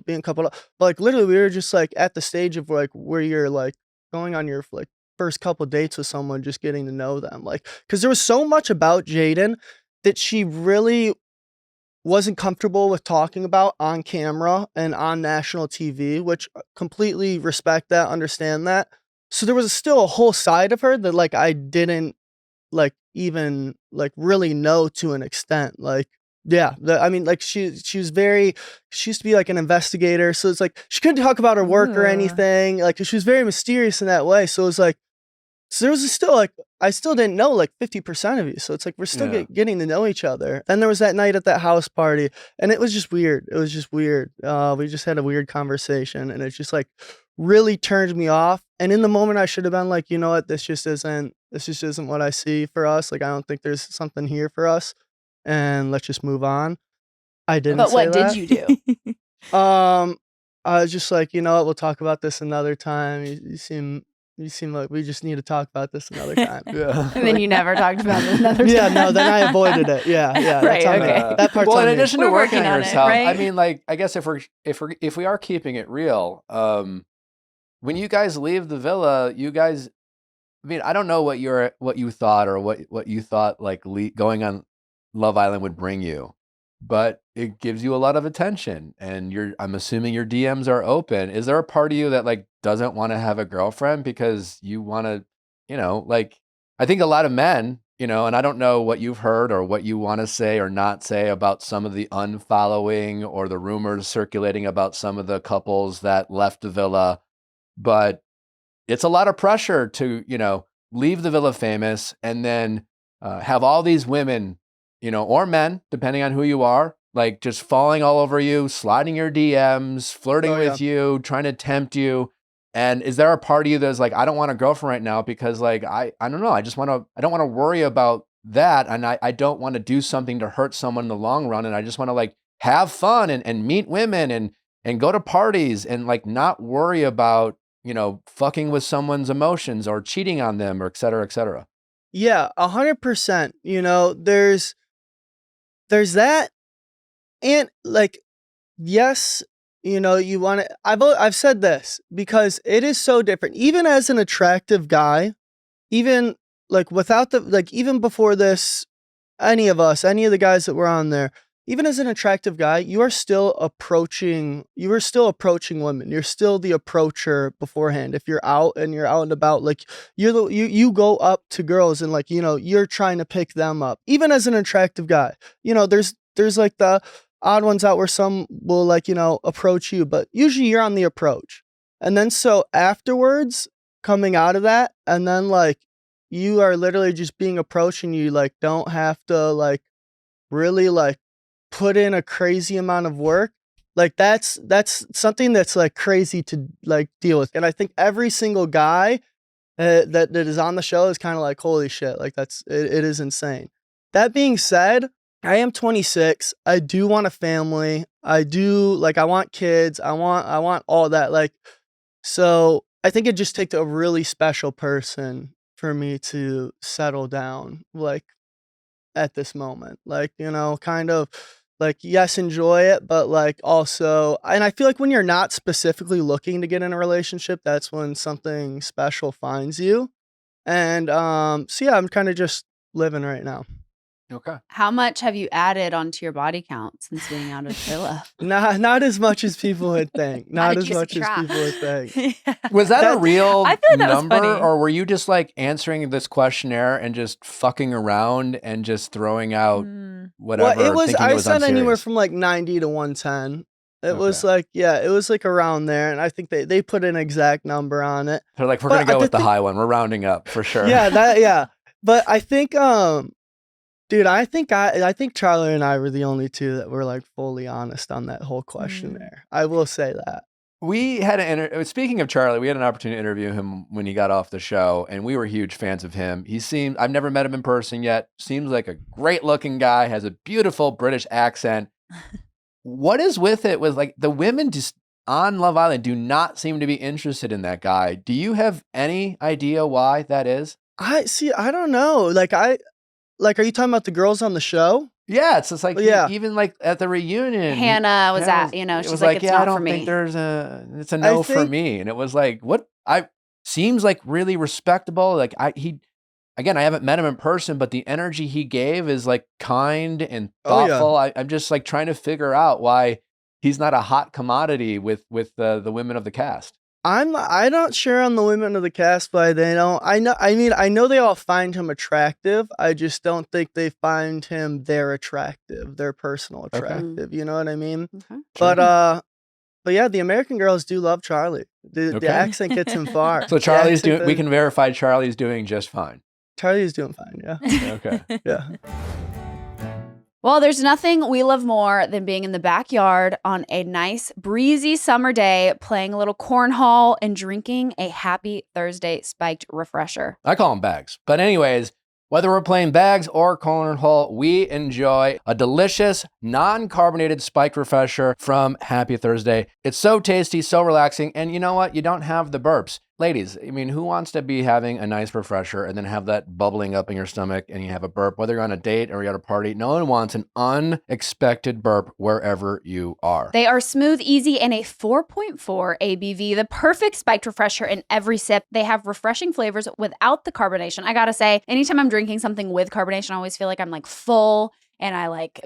being coupled up. But like literally we were just like at the stage of like where you're like going on your like first couple dates with someone, just getting to know them. Like, because there was so much about Jaden that she really wasn't comfortable with talking about on camera and on national TV, which completely respect that, understand that. So there was still a whole side of her that like I didn't like even like really know to an extent. Like, yeah, I mean, like she used to be like an investigator, so it's like she couldn't talk about her work or anything. Like she was very mysterious in that way. So it was like, so there was still like I still didn't know like 50% of you. So it's like we're still getting to know each other. Then there was that night at that house party, and it was just weird. It was just weird. We just had a weird conversation, and it just like really turned me off. And in the moment, I should have been like, you know what, this just isn't what I see for us. Like I don't think there's something here for us. And let's just move on. I didn't. But say what that. did you do? I was just like, you know what, we'll talk about this another time. You seem like we just need to talk about this another time. Yeah. And then you never talked about it another time. Yeah, no, then I avoided it. Yeah. Right, That's on me. okay. That part's Well, on in me. addition to We're working working on on it, yourself, I right? mean, like, I guess if we are keeping it real, when you guys leave the villa, you guys, I mean, I don't know what you thought or what you thought like going on Love Island would bring you, but it gives you a lot of attention, and I'm assuming your DMs are open. Is there a part of you that like doesn't want to have a girlfriend because you want to, like, I think a lot of men, and I don't know what you've heard or what you want to say or not say about some of the unfollowing or the rumors circulating about some of the couples that left the villa, but it's a lot of pressure to, leave the villa famous and then have all these women, or men, depending on who you are, like just falling all over you, sliding your DMs, flirting with you, trying to tempt you. And is there a part of you that's like, I don't want a girlfriend right now because like, I don't know, I don't want to worry about that. And I don't want to do something to hurt someone in the long run. And I just want to like have fun and meet women and go to parties and like not worry about, fucking with someone's emotions or cheating on them or et cetera, et cetera. Yeah, 100%. There's that, and like, yes, you want to. I've said this because it is so different. Even as an attractive guy, even like without even before this, any of the guys that were on there, even as an attractive guy, you are still approaching women. You're still the approacher beforehand. If you're out and about, like you go up to girls and like, you're trying to pick them up, even as an attractive guy. There's like the odd ones out where some will like, approach you, but usually you're on the approach. And then so afterwards, coming out of that, and then like you are literally just being approached and you like don't have to like really like put in a crazy amount of work. Like that's something that's like crazy to like deal with. And I think every single guy that is on the show is kind of like, holy shit, like it is insane. That being said, I am 26. I do want a family. I do like, I want kids. I want all that. Like, so I think it just takes a really special person for me to settle down, like at this moment, like, kind of like, yes, enjoy it, but like also, and I feel like when you're not specifically looking to get in a relationship, that's when something special finds you. And so yeah, I'm kind of just living right now. Okay. How much have you added onto your body count since being out of the villa? Not as much as people would think. How Not did as you much as subtract? people would think. Was that a real I feel like that was number, funny. or were you just like answering this questionnaire and just fucking around and just throwing out whatever? Well, it was. thinking I it was said anywhere unserious? from like 90 to 110. It was Okay. like, yeah, it was like around there, and I think they put an exact number on it. They're like, we're But gonna go the with the thing- high one. We're rounding up for sure. Yeah. But I think, dude, I think Charlie and I were the only two that were like fully honest on that whole questionnaire. I will say that. We had speaking of Charlie, we had an opportunity to interview him when he got off the show, and we were huge fans of him. I've never met him in person yet. Seems like a great looking guy, has a beautiful British accent. What is with it with like the women just on Love Island do not seem to be interested in that guy? Do you have any idea why that is? I don't know. Are you talking about the girls on the show? Yeah, it's just like Yeah. even like at the reunion, Hannah was Hannah at, you know, it she's was like, it's yeah, not I don't for think me. it's a no for think- me, and it was like, what seems like really respectable. Like I haven't met him in person, but the energy he gave is like kind and Oh, yeah. thoughtful. I'm just like trying to figure out why he's not a hot commodity with the women of the cast. I'm not sure on the women of the cast, but they don't. I know they all find him attractive. I just don't think they find him their personal Okay. attractive. You know what I mean? Okay. But yeah, the American girls do love Charlie. The Okay. accent gets him far. So The Charlie's accent doing. We does- can verify Charlie's doing just fine. Charlie's doing fine. Yeah, Okay. yeah. Well, there's nothing we love more than being in the backyard on a nice, breezy summer day, playing a little cornhole and drinking a Happy Thursday spiked refresher. I call them bags. But anyways, whether we're playing bags or cornhole, we enjoy a delicious, non-carbonated spiked refresher from Happy Thursday. It's so tasty, so relaxing, and you know what? You don't have the burps. Ladies, I mean, who wants to be having a nice refresher and then have that bubbling up in your stomach and you have a burp, whether you're on a date or you're at a party? No one wants an unexpected burp wherever you are. They are smooth, easy, and a 4.4 ABV, the perfect spiked refresher in every sip. They have refreshing flavors without the carbonation. I gotta say, anytime I'm drinking something with carbonation, I always feel like I'm like full and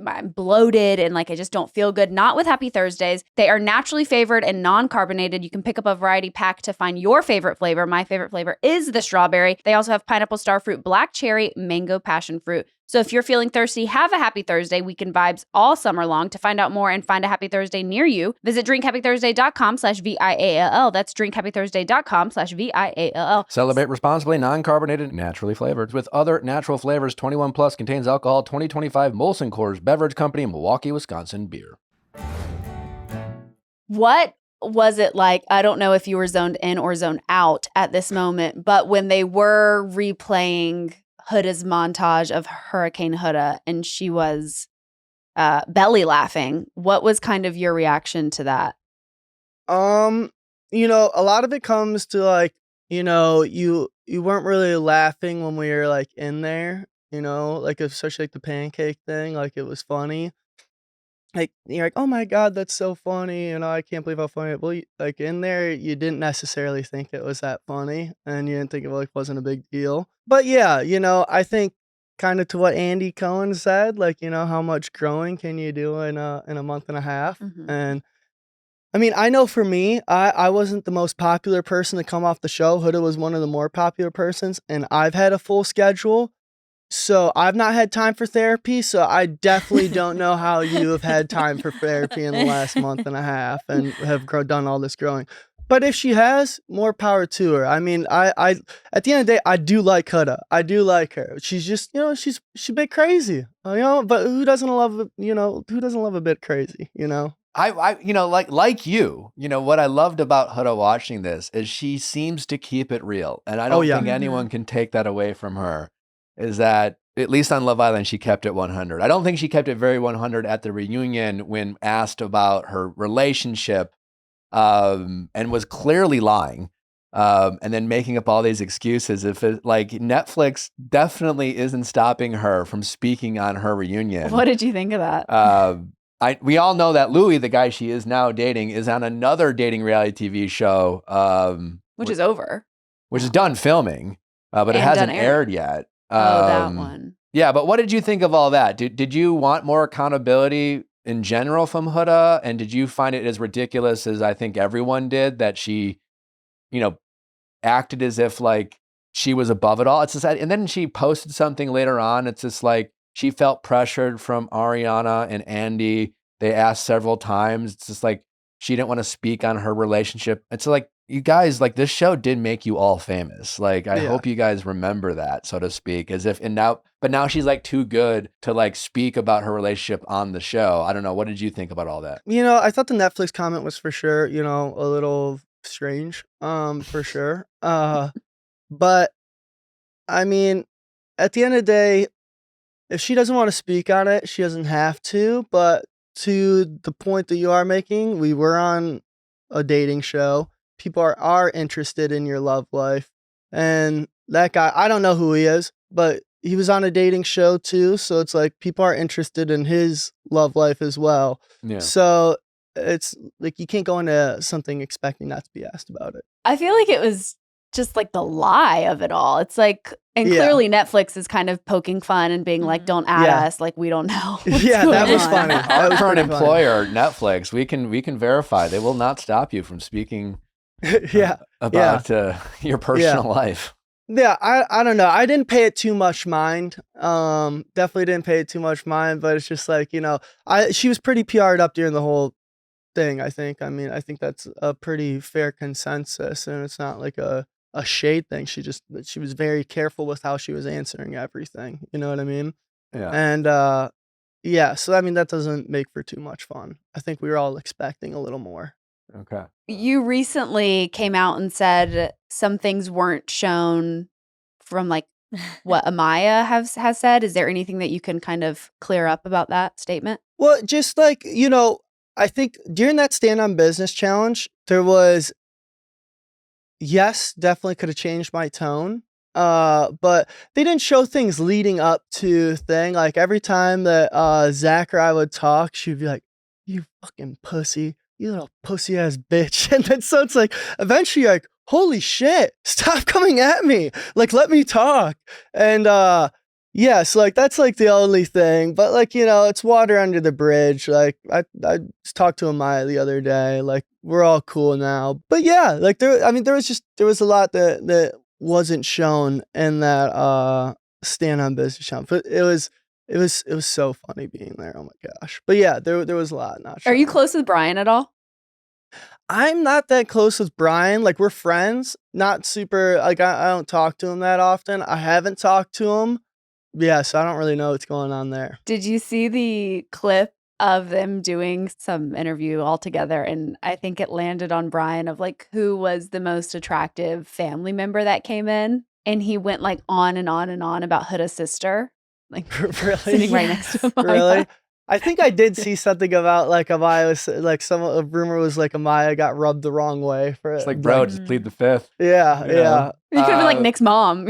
I'm bloated and like I just don't feel good. Not with Happy Thursdays. They are naturally flavored and non-carbonated. You can pick up a variety pack to find your favorite flavor. My favorite flavor is the strawberry. They also have pineapple, starfruit, black cherry, mango, passion fruit. So if you're feeling thirsty, have a Happy Thursday. Weekend vibes all summer long. To find out more and find a Happy Thursday near you, visit drinkhappythursday.com/VIALL. That's drinkhappythursday.com/VIALL. Celebrate responsibly, non-carbonated, naturally flavored. With other natural flavors, 21 plus, contains alcohol, 2025 Molson Coors Beverage Company, Milwaukee, Wisconsin beer. What was it like? I don't know if you were zoned in or zoned out at this moment, but when they were replaying Huda's montage of Hurricane Huda and she was belly laughing, what was kind of your reaction to that? A lot of it comes to like, you weren't really laughing when we were like in there, like especially like the pancake thing, like it was funny. Like you're like, oh my God, that's so funny, I can't believe how funny it. Well, like in there, you didn't necessarily think it was that funny, and you didn't think it like wasn't a big deal. But yeah, I think kind of to what Andy Cohen said, like how much growing can you do in a month and a half, Mhm. and I mean, I know for me, I wasn't the most popular person to come off the show. Huda was one of the more popular persons, and I've had a full schedule. So I've not had time for therapy. So I definitely don't know how you have had time for therapy in the last month and a half and have done all this growing. But if she has, more power to her. I mean, I at the end of the day, I do like Huda. I do like her. She's just, she's a bit crazy, but who doesn't love, who doesn't love a bit crazy, I like you, what I loved about Huda watching this is she seems to keep it real. And I don't yeah. think anyone can take that away from her, is that at least on Love Island, she kept it 100. I don't think she kept it very 100 at the reunion when asked about her relationship, and was clearly lying, and then making up all these excuses. Like Netflix definitely isn't stopping her from speaking on her reunion. What did you think of that? We all know that Louis, the guy she is now dating, is on another dating reality TV show, Which is over. which is done filming, but it And hasn't done aired yet. That one. Yeah, but what did you think of all that? Did you want more accountability in general from Huda? And did you find it as ridiculous as I think everyone did, that she, acted as if like she was above it all? It's just, and then she posted something later on. It's just like she felt pressured from Ariana and Andy. They asked several times. It's just like she didn't want to speak on her relationship. It's like you guys, like, this show did make you all famous. Like, I Yeah. hope you guys remember that, so to speak, but now she's like too good to like speak about her relationship on the show. I don't know. What did you think about all that? I thought the Netflix comment was for sure, a little strange, for sure. But I mean, at the end of the day, if she doesn't want to speak on it, she doesn't have to. But to the point that you are making, we were on a dating show. People are interested in your love life. And that guy, I don't know who he is, but he was on a dating show too. So it's like people are interested in his love life as well. Yeah. So it's like you can't go into something expecting not to be asked about it. I feel like it was just like the lie of it all. It's like, and clearly Netflix is kind of poking fun and being like, don't add us. Like, we don't know. Yeah, that was funny. Our current employer, Netflix, we can verify. They will not stop you from speaking about your personal life. Yeah, I don't know. I didn't pay it too much mind. Definitely didn't pay it too much mind, but it's just like, she was pretty PR'd up during the whole thing, I think. I mean, I think that's a pretty fair consensus, and it's not like a shade thing. She was very careful with how she was answering everything. You know what I mean? Yeah. And so I mean that doesn't make for too much fun. I think we were all expecting a little more. Okay. You recently came out and said some things weren't shown from like what Amaya has said. Is there anything that you can kind of clear up about that statement? Well, just like, I think during that Stand on Business challenge, there was, yes, definitely could have changed my tone. But they didn't show things leading up to thing. Like every time that Zach or I would talk, she'd be like, "You fucking pussy, you little pussy ass bitch." And then so it's like eventually you're like, holy shit, stop coming at me. Like, let me talk. And so like that's like the only thing. But like, it's water under the bridge. Like I just talked to Amaya the other day. Like we're all cool now. But yeah, like there was a lot that wasn't shown in that Stand on Business challenge. But it was so funny being there. Oh my gosh. But yeah, there was a lot not shown. Are you close with Brian at all? I'm not that close with Brian. Like we're friends, not super, like I don't talk to him that often. I haven't talked to him. Yeah, so I don't really know what's going on there. Did you see the clip of them doing some interview all together? And I think it landed on Brian of like who was the most attractive family member that came in. And he went like on and on and on about Huda's sister. Like really? sitting right next to him. Really? I think I did see something about like Amaya was like a rumor was like Amaya got rubbed the wrong way for it. It's like, bro, just plead the fifth. Yeah, yeah. You could have been like Nick's mom.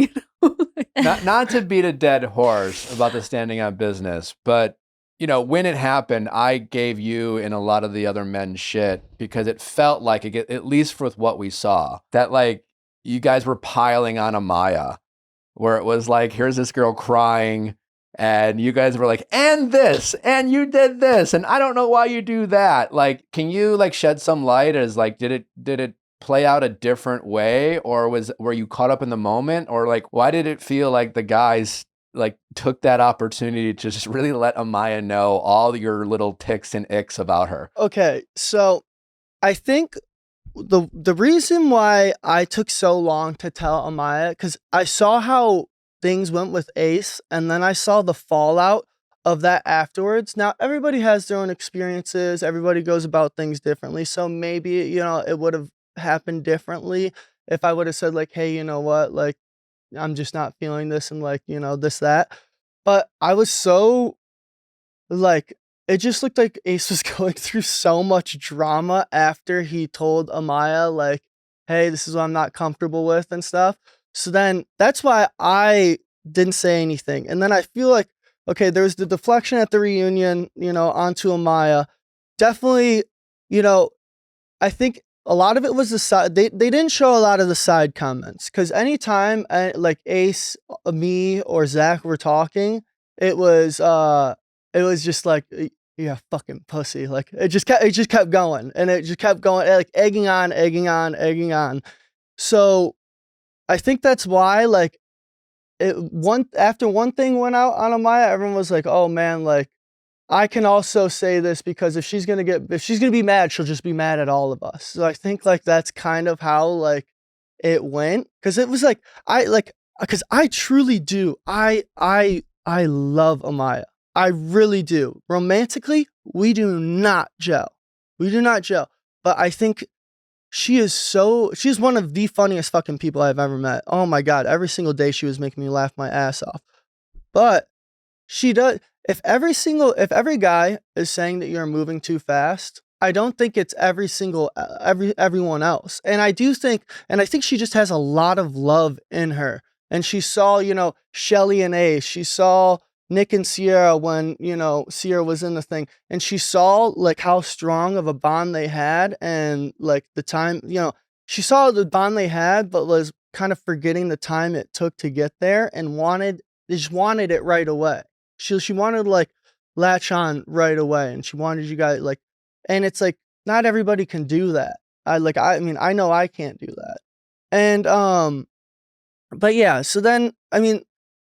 Not to beat a dead horse about the Standing on Business, but when it happened, I gave you and a lot of the other men shit because it felt like at least with what we saw, that like you guys were piling on Amaya, where it was like, here's this girl crying. And you guys were like, and this, and you did this, and I don't know why you do that. Like, can you like shed some light as like, did it play out a different way, or were you caught up in the moment, or like, why did it feel like the guys like took that opportunity to just really let Amaya know all your little ticks and icks about her? Okay, so I think the reason why I took so long to tell Amaya, because I saw how things went with Ace, and then I saw the fallout of that afterwards. Now, everybody has their own experiences. Everybody goes about things differently. So maybe, it would have happened differently if I would have said like, hey, you know what? Like, I'm just not feeling this and like, this, that. But I was so like, it just looked like Ace was going through so much drama after he told Amaya like, hey, this is what I'm not comfortable with and stuff. So then that's why I didn't say anything. And then I feel like, okay, there was the deflection at the reunion, onto Amaya. Definitely, I think a lot of it was the side. They didn't show a lot of the side comments because anytime like Ace, me, or Zach were talking, it was just like, yeah, fucking pussy. Like it just kept going, and it just kept going, like egging on. So I think that's why, like, after one thing went out on Amaya, everyone was like, "Oh man, like, I can also say this because if she's gonna be mad, she'll just be mad at all of us. So I think like that's kind of how like it went. Cause it was like, cause I truly do. I love Amaya. I really do. Romantically, we do not gel. But I think she's one of the funniest fucking people I've ever met. Oh my God. Every single day she was making me laugh my ass off. But she does, if every guy is saying that you're moving too fast, I don't think it's everyone else. And I think she just has a lot of love in her. And she saw, Shelly and Ace. She saw Nick and Sierra when, Sierra was in the thing. And she saw like how strong of a bond they had and like the time, she saw the bond they had, but was kind of forgetting the time it took to get there and just wanted it right away. She wanted to like latch on right away, and she wanted you guys like, and it's like not everybody can do that. I know I can't do that. And but yeah, so then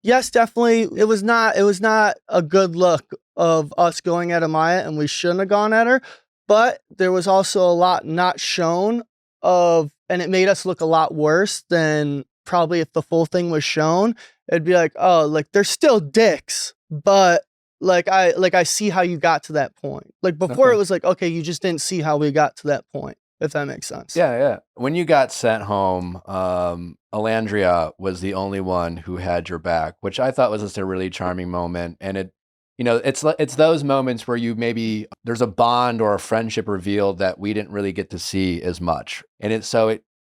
yes, definitely it was not a good look of us going at Amaya, and we shouldn't have gone at her, but there was also a lot not shown of, and it made us look a lot worse than probably if the full thing was shown. It'd be like, oh, like they're still dicks, but like I see how you got to that point. Like before, It was like, okay, you just didn't see how we got to that point, if that makes sense. Yeah. When you got sent home, Alandria was the only one who had your back, which I thought was just a really charming moment. And it's those moments where there's a bond or a friendship revealed that we didn't really get to see as much. And it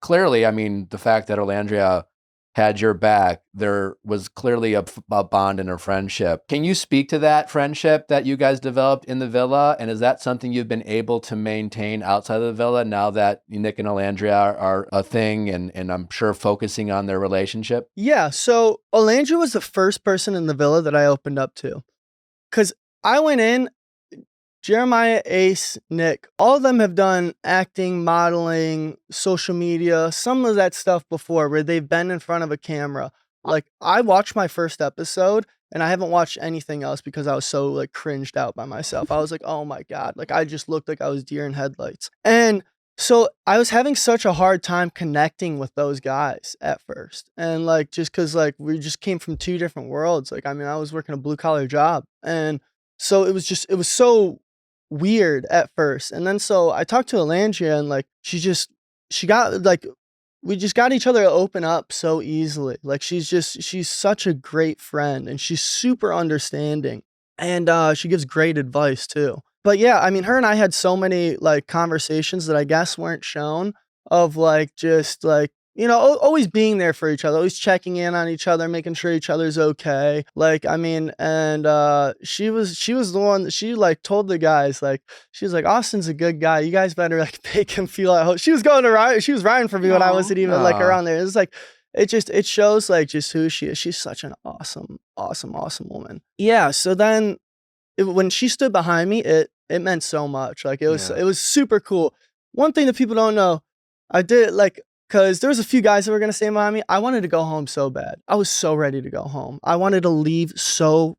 clearly, the fact that Alandria had your back, there was clearly a bond and a friendship. Can you speak to that friendship that you guys developed in the villa? And is that something you've been able to maintain outside of the villa now that Nick and Alandria are a thing and I'm sure focusing on their relationship? Yeah, so Alandria was the first person in the villa that I opened up to. Because I went in, Jeremiah, Ace, Nick, all of them have done acting, modeling, social media, some of that stuff before where they've been in front of a camera. Like I watched my first episode and I haven't watched anything else because I was so like cringed out by myself. I was like, oh my God, like I just looked like I was deer in headlights. And so I was having such a hard time connecting with those guys at first. And like, just cause like we just came from two different worlds. Like, I was working a blue collar job. And so it was so weird at first. And then so I talked to Alandria and like we just got each other to open up so easily. Like she's such a great friend and she's super understanding and she gives great advice too. But yeah, her and I had so many like conversations that I guess weren't shown of like just like, always being there for each other, always checking in on each other, making sure each other's okay. Like, and she was the one that she like told the guys, like, she was like, Austin's a good guy. You guys better like make him feel at home. She was riding for me when I wasn't even like around there. It's like, it shows like just who she is. She's such an awesome, awesome, awesome woman. Yeah. So then when she stood behind me, it meant so much. Like it was super cool. One thing that people don't know, I did like, because there was a few guys that were going to stand behind me. I wanted to go home so bad. I was so ready to go home. I wanted to leave so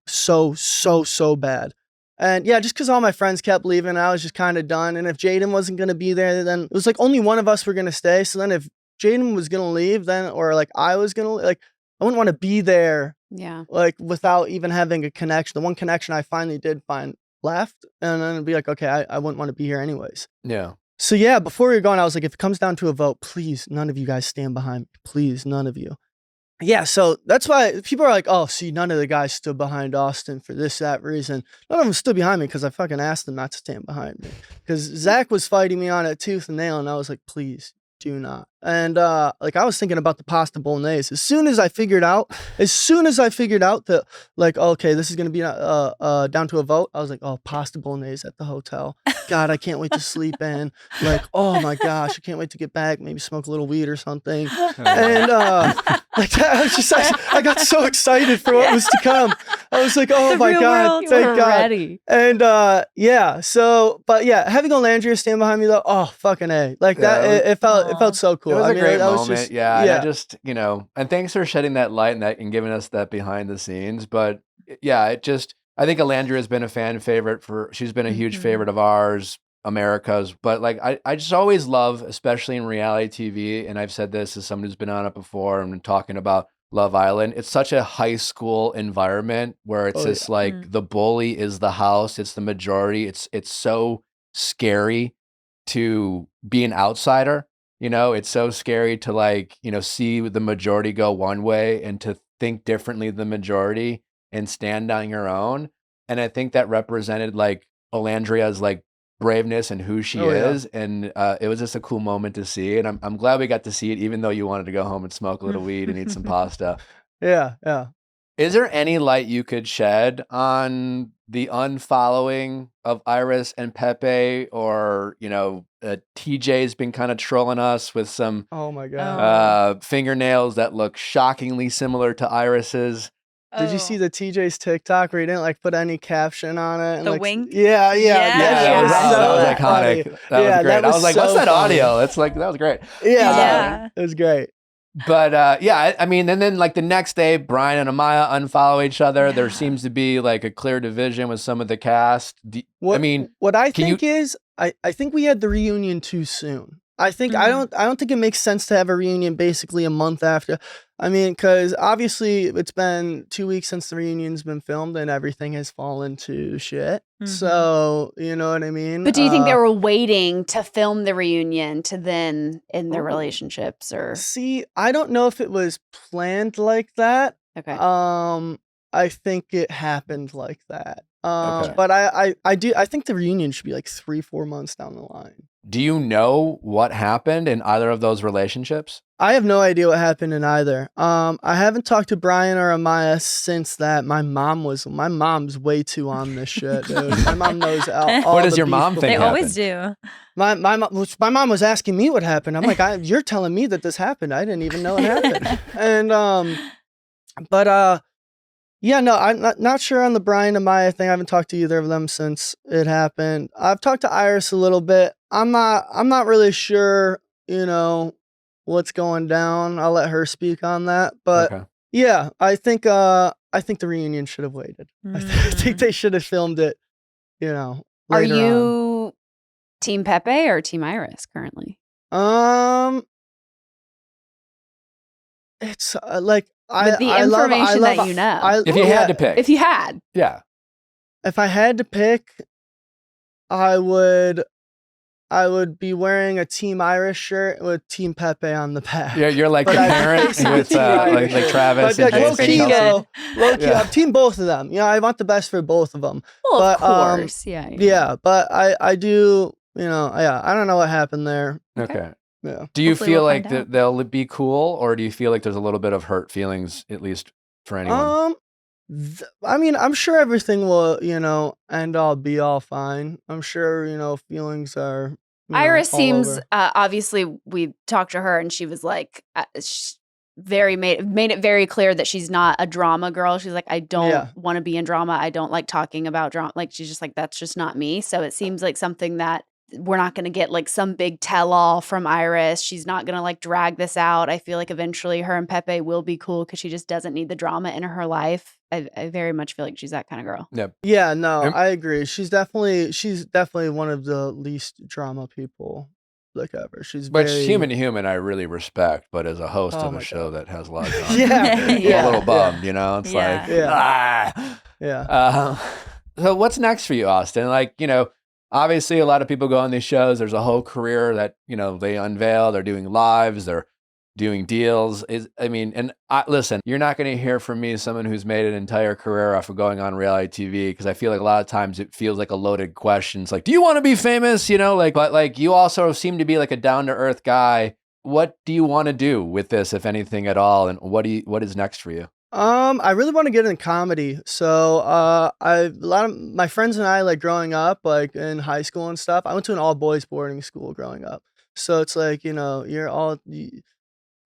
bad. And yeah, just because all my friends kept leaving, I was just kind of done. And if Jaden wasn't going to be there, then it was like only one of us were going to stay. So then if Jaden was going to leave then, or like I was going to, like, I wouldn't want to be there. Yeah. Like without even having a connection. The one connection I finally did find left. And then it'd be like, okay, I wouldn't want to be here anyways. Yeah. So yeah, before we were going, I was like, if it comes down to a vote, please, none of you guys stand behind me. Please, none of you. Yeah, so that's why people are like, oh, see, none of the guys stood behind Austin for that reason. None of them stood behind me because I fucking asked them not to stand behind me. Because Zach was fighting me on it tooth and nail, and I was like, please, do not. And like I was thinking about the pasta bolognese. As soon as I figured out that like, okay, this is gonna be down to a vote, I was like, oh, pasta bolognese at the hotel. God, I can't wait to sleep in. Like, oh my gosh, I can't wait to get back, maybe smoke a little weed or something. And like that, I got so excited for what was to come. I was like, oh my God, thank God. Ready. And yeah, so, but yeah, having Alandria stand behind me though, oh fucking A. Like that, it felt so cool. It was a great moment. Just, yeah. And I just, and thanks for shedding that light and giving us that behind the scenes. But yeah, I think Alandria has been a fan favorite she's been a huge favorite of ours, America's, but like I just always love, especially in reality TV, and I've said this as someone who's been on it before and been talking about Love Island. It's such a high school environment where it's just like the bully is the house, it's the majority. It's so scary to be an outsider. It's so scary to like, see the majority go one way and to think differently than the majority and stand on your own. And I think that represented like Alandria's like braveness and who she is. And it was just a cool moment to see. And I'm glad we got to see it, even though you wanted to go home and smoke a little weed and eat some pasta. Yeah. Is there any light you could shed on the unfollowing of Iris and Pepe, or TJ's been kind of trolling us with some Oh my god. fingernails that look shockingly similar to Iris's. Did you see the TJ's TikTok where he didn't like put any caption on it? And, The like, wink? Yeah. That was iconic. funny. That was great. I was like, what's that funny. audio? It's like, that was great. Yeah. It was great. But I mean, and then like the next day, Brian and Amaya unfollow each other. There seems to be like a clear division with some of the cast. What I think is, I think we had the reunion too soon. I think I don't think it makes sense to have a reunion basically a month after. I mean, because obviously it's been 2 weeks since the reunion's been filmed and everything has fallen to shit. So, you know what I mean? But do you think they were waiting to film the reunion to then end their relationships, or? See, I don't know if it was planned like that. Okay. I think it happened like that. Okay. But I think the reunion should be like 3-4 months down the line. Do you know what happened in either of those relationships? I have no idea what happened in either. I haven't talked to Brian or Amaya since that. My mom's way too on this shit, dude. My mom knows all What does the your beef mom think They before. always do. My mom was asking me what happened. I'm like, you're telling me that this happened. I didn't even know it happened. And yeah, no, I'm not sure on the Brian and Maya thing. I haven't talked to either of them since it happened. I've talked to Iris a little bit. I'm not really sure, what's going down. I'll let her speak on that. But yeah, I think the reunion should have waited. I think they should have filmed it, Are later on. you Team Pepe or Team Iris currently? It's like With the information that you know. If you had to pick. If you had. Yeah. If I had to pick, I would be wearing a Team Irish shirt with Team Pepe on the back. Yeah, you're like But the I- parent with like Travis But and like, Jason. low-key, Yeah. I'm team both of them. I want the best for both of them. Well, But, of course. Yeah. Yeah, but I do, I don't know what happened there. Okay. Yeah. Do you Hopefully feel we'll like find out. they'll be cool, or do you feel like there's a little bit of hurt feelings, at least for anyone? I mean, I'm sure everything will, end all be all fine. I'm sure, feelings are. Iris all seems over. obviously we talked to her and she was like made it very clear that she's not a drama girl. She's like, I don't want to be in drama. I don't like talking about drama. Like, she's just like, that's just not me. So it seems like something that we're not going to get like some big tell-all from Iris. She's not going to like drag this out. I feel like eventually her and Pepe will be cool because she just doesn't need the drama in her life. I very much feel like she's that kind of girl. Yep. Yeah, no, I agree. She's definitely one of the least drama people like ever. She's Which very, human to human, I really respect, but as a host Oh of a my show that has a lot of drama, Yeah, I'm yeah, a little bummed, It's Yeah. like, Yeah. Yeah. So what's next for you, Austin? Like, obviously a lot of people go on these shows. There's a whole career that, they unveil. They're doing lives. They're doing deals. Listen, you're not going to hear from me, someone who's made an entire career off of going on reality TV, because I feel like a lot of times it feels like a loaded question. It's like, do you want to be famous? But you also seem to be like a down to earth guy. What do you want to do with this, if anything at all? And what is next for you? I really want to get into comedy. So, a lot of my friends and I, like growing up, like in high school and stuff, I went to an all boys boarding school growing up. So it's like,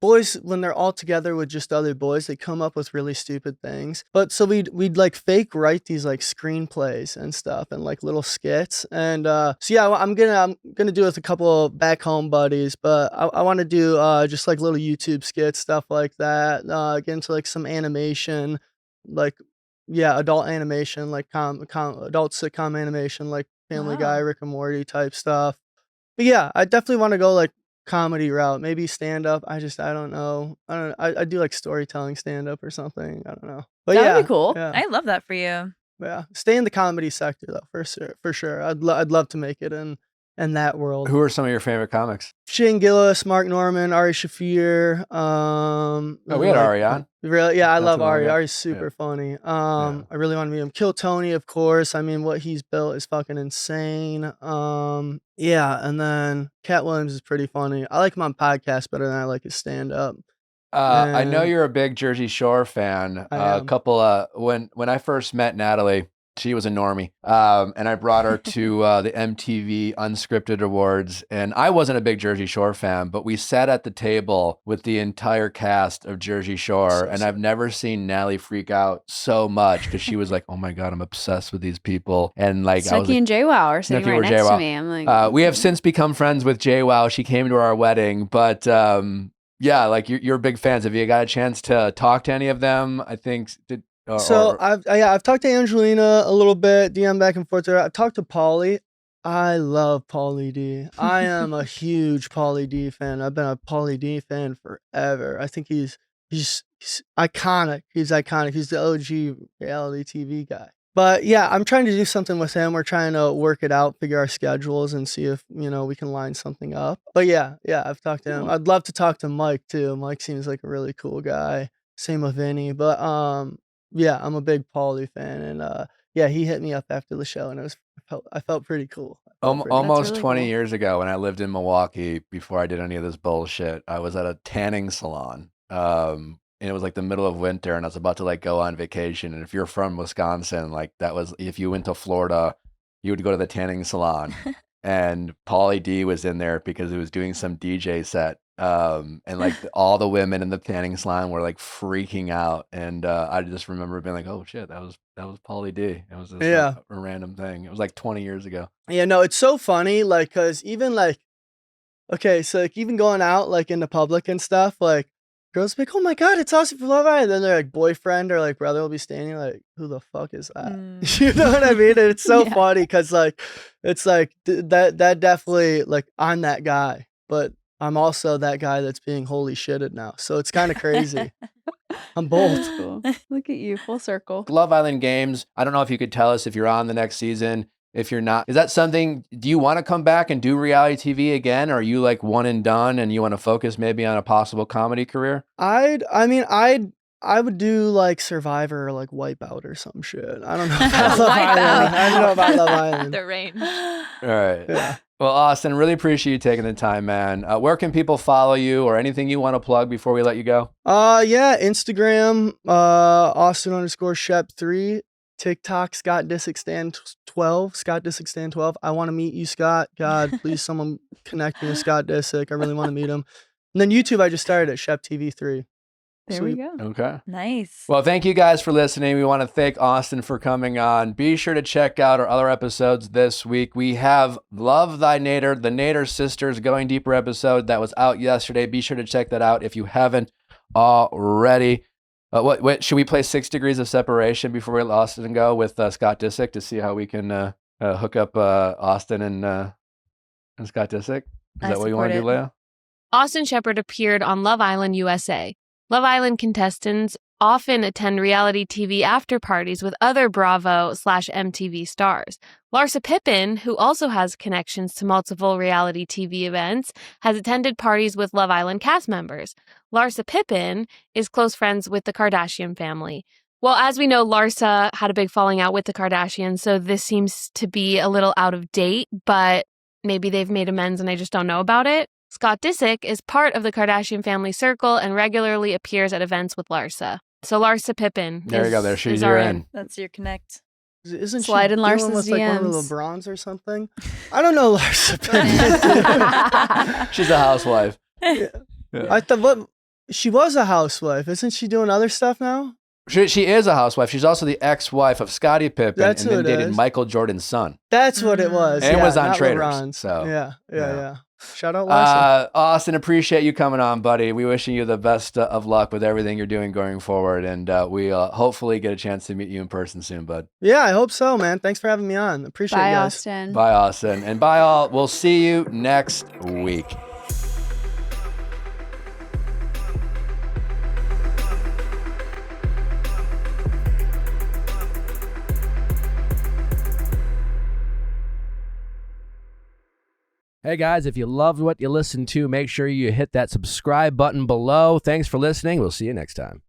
boys, when they're all together with just other boys, they come up with really stupid things. But so we'd like fake write these like screenplays and stuff and like little skits. And so yeah, I'm gonna do it with a couple of back home buddies, but I want to do just like little YouTube skits, stuff like that. Get into like some animation, like adult animation, like adult sitcom animation, like Family Guy, Wow. Rick and Morty type stuff. But yeah, I definitely want to go like comedy route, maybe stand up. I don't know. I do like storytelling stand up or something. I don't know. But That would yeah, be cool. Yeah, I love that for you. yeah. Stay in the comedy sector though, for sure. I'd love to make it in that world. Who are some of your favorite comics? Shane Gillis, Mark Norman, Ari Shafir. Oh, we had like, Ari on. Really? Yeah, I Not love too long Ari. ago. Ari's super funny. I really want to meet him. Kill Tony, of course. I mean, what he's built is fucking insane. Yeah, and then Cat Williams is pretty funny. I like him on podcasts better than I like his stand up. I know And you're a big Jersey Shore fan. I A am. couple when I first met Natalie, she was a normie, and I brought her to the MTV Unscripted Awards, and I wasn't a big Jersey Shore fan, but we sat at the table with the entire cast of Jersey Shore, and I've never seen Natalie freak out so much because she was like, "Oh my god, I'm obsessed with these people," and like I was Snooki like, and JWoww are sitting Snooki right or next to JWoww. me. I'm like, we have since become friends with JWoww. She came to our wedding, but yeah, like you're big fans. Have you got a chance to talk to any of them? I think. So I've talked to Angelina a little bit, DM back and forth there. I've talked to Pauly. I love Pauly D. I am a huge Pauly D fan. I've been a Pauly D fan forever. I think he's iconic. He's iconic. He's the OG reality TV guy. But yeah, I'm trying to do something with him. We're trying to work it out, figure our schedules, and see if we can line something up. But yeah, I've talked to him. I'd love to talk to Mike too. Mike seems like a really cool guy. Same with Vinny. But yeah, I'm a big Pauly fan, and yeah, he hit me up after the show, and I felt pretty cool. Almost really 20 cool. years ago when I lived in Milwaukee, before I did any of this bullshit, I was at a tanning salon. And it was like the middle of winter and I was about to like go on vacation. And if you're from Wisconsin, like that was, if you went to Florida, you would go to the tanning salon. And Pauly D was in there because he was doing some DJ set. And like all the women in the tanning salon were like freaking out. And I just remember being like, oh shit, that was Pauly D. It was just Yeah. a random thing. It was like 20 years ago. Yeah, no, it's so funny, like, cause even like, okay, so like even going out like in the public and stuff, like girls be like, oh my god, it's Austin from Love Island. Then their like boyfriend or like brother will be standing like, who the fuck is that? You know what I mean? And it's so funny because like it's like that definitely like I'm that guy, but I'm also that guy that's being holy shitted now. So it's kind of crazy. I'm both. Cool. Look at you, full circle. Love Island Games. I don't know if you could tell us if you're on the next season. If you're not, is that something, do you want to come back and do reality TV again? Or are you like one and done and you want to focus maybe on a possible comedy career? I would do like Survivor or like Wipeout or some shit. I don't know about Love Island. I don't know about Love Island. The range. All right. Yeah. Well, Austin, really appreciate you taking the time, man. Where can people follow you or anything you want to plug before we let you go? Yeah, Instagram, Austin_Shep3, TikTok, Scott Disick Stan 12, Scott Disick Stan 12. I want to meet you, Scott. God, please someone connect me with Scott Disick. I really want to meet him. And then YouTube, I just started at Shep TV3. There we go. Okay. Nice. Well, thank you guys for listening. We want to thank Austin for coming on. Be sure to check out our other episodes this week. We have Love Thy Nader, the Nader Sisters Going Deeper episode that was out yesterday. Be sure to check that out if you haven't already. What should we play 6 Degrees of Separation before we let Austin go with Scott Disick to see how we can hook up Austin and Scott Disick? Is that what you want to do, Leah? Austin Shepard appeared on Love Island USA. Love Island contestants often attend reality TV after parties with other Bravo/MTV stars. Larsa Pippen, who also has connections to multiple reality TV events, has attended parties with Love Island cast members. Larsa Pippen is close friends with the Kardashian family. Well, as we know, Larsa had a big falling out with the Kardashians, so this seems to be a little out of date, but maybe they've made amends and I just don't know about it. Scott Disick is part of the Kardashian family circle and regularly appears at events with Larsa. So Larsa Pippen. There you go. There she's you're in. That's your connect. Isn't Slide she in dealing Larsa's with like one of the DMs. LeBrons or something? I don't know Larsa Pippen. She's a housewife. Yeah. Yeah. I thought she was a housewife. Isn't she doing other stuff now? She is a housewife. She's also the ex-wife of Scottie Pippen and That's who then it dated is. Michael Jordan's son. That's what it was. And yeah, was on not Traitors, LeBron's. so, yeah. Shout out Larson. Austin, appreciate you coming on, buddy. We wishing you the best of luck with everything you're doing going forward, and we hopefully get a chance to meet you in person soon, bud. Yeah, I hope so, man. Thanks for having me on. Appreciate Bye, you guys. Austin. Bye, Austin, and bye all. We'll see you next week. Hey guys, if you loved what you listened to, make sure you hit that subscribe button below. Thanks for listening. We'll see you next time.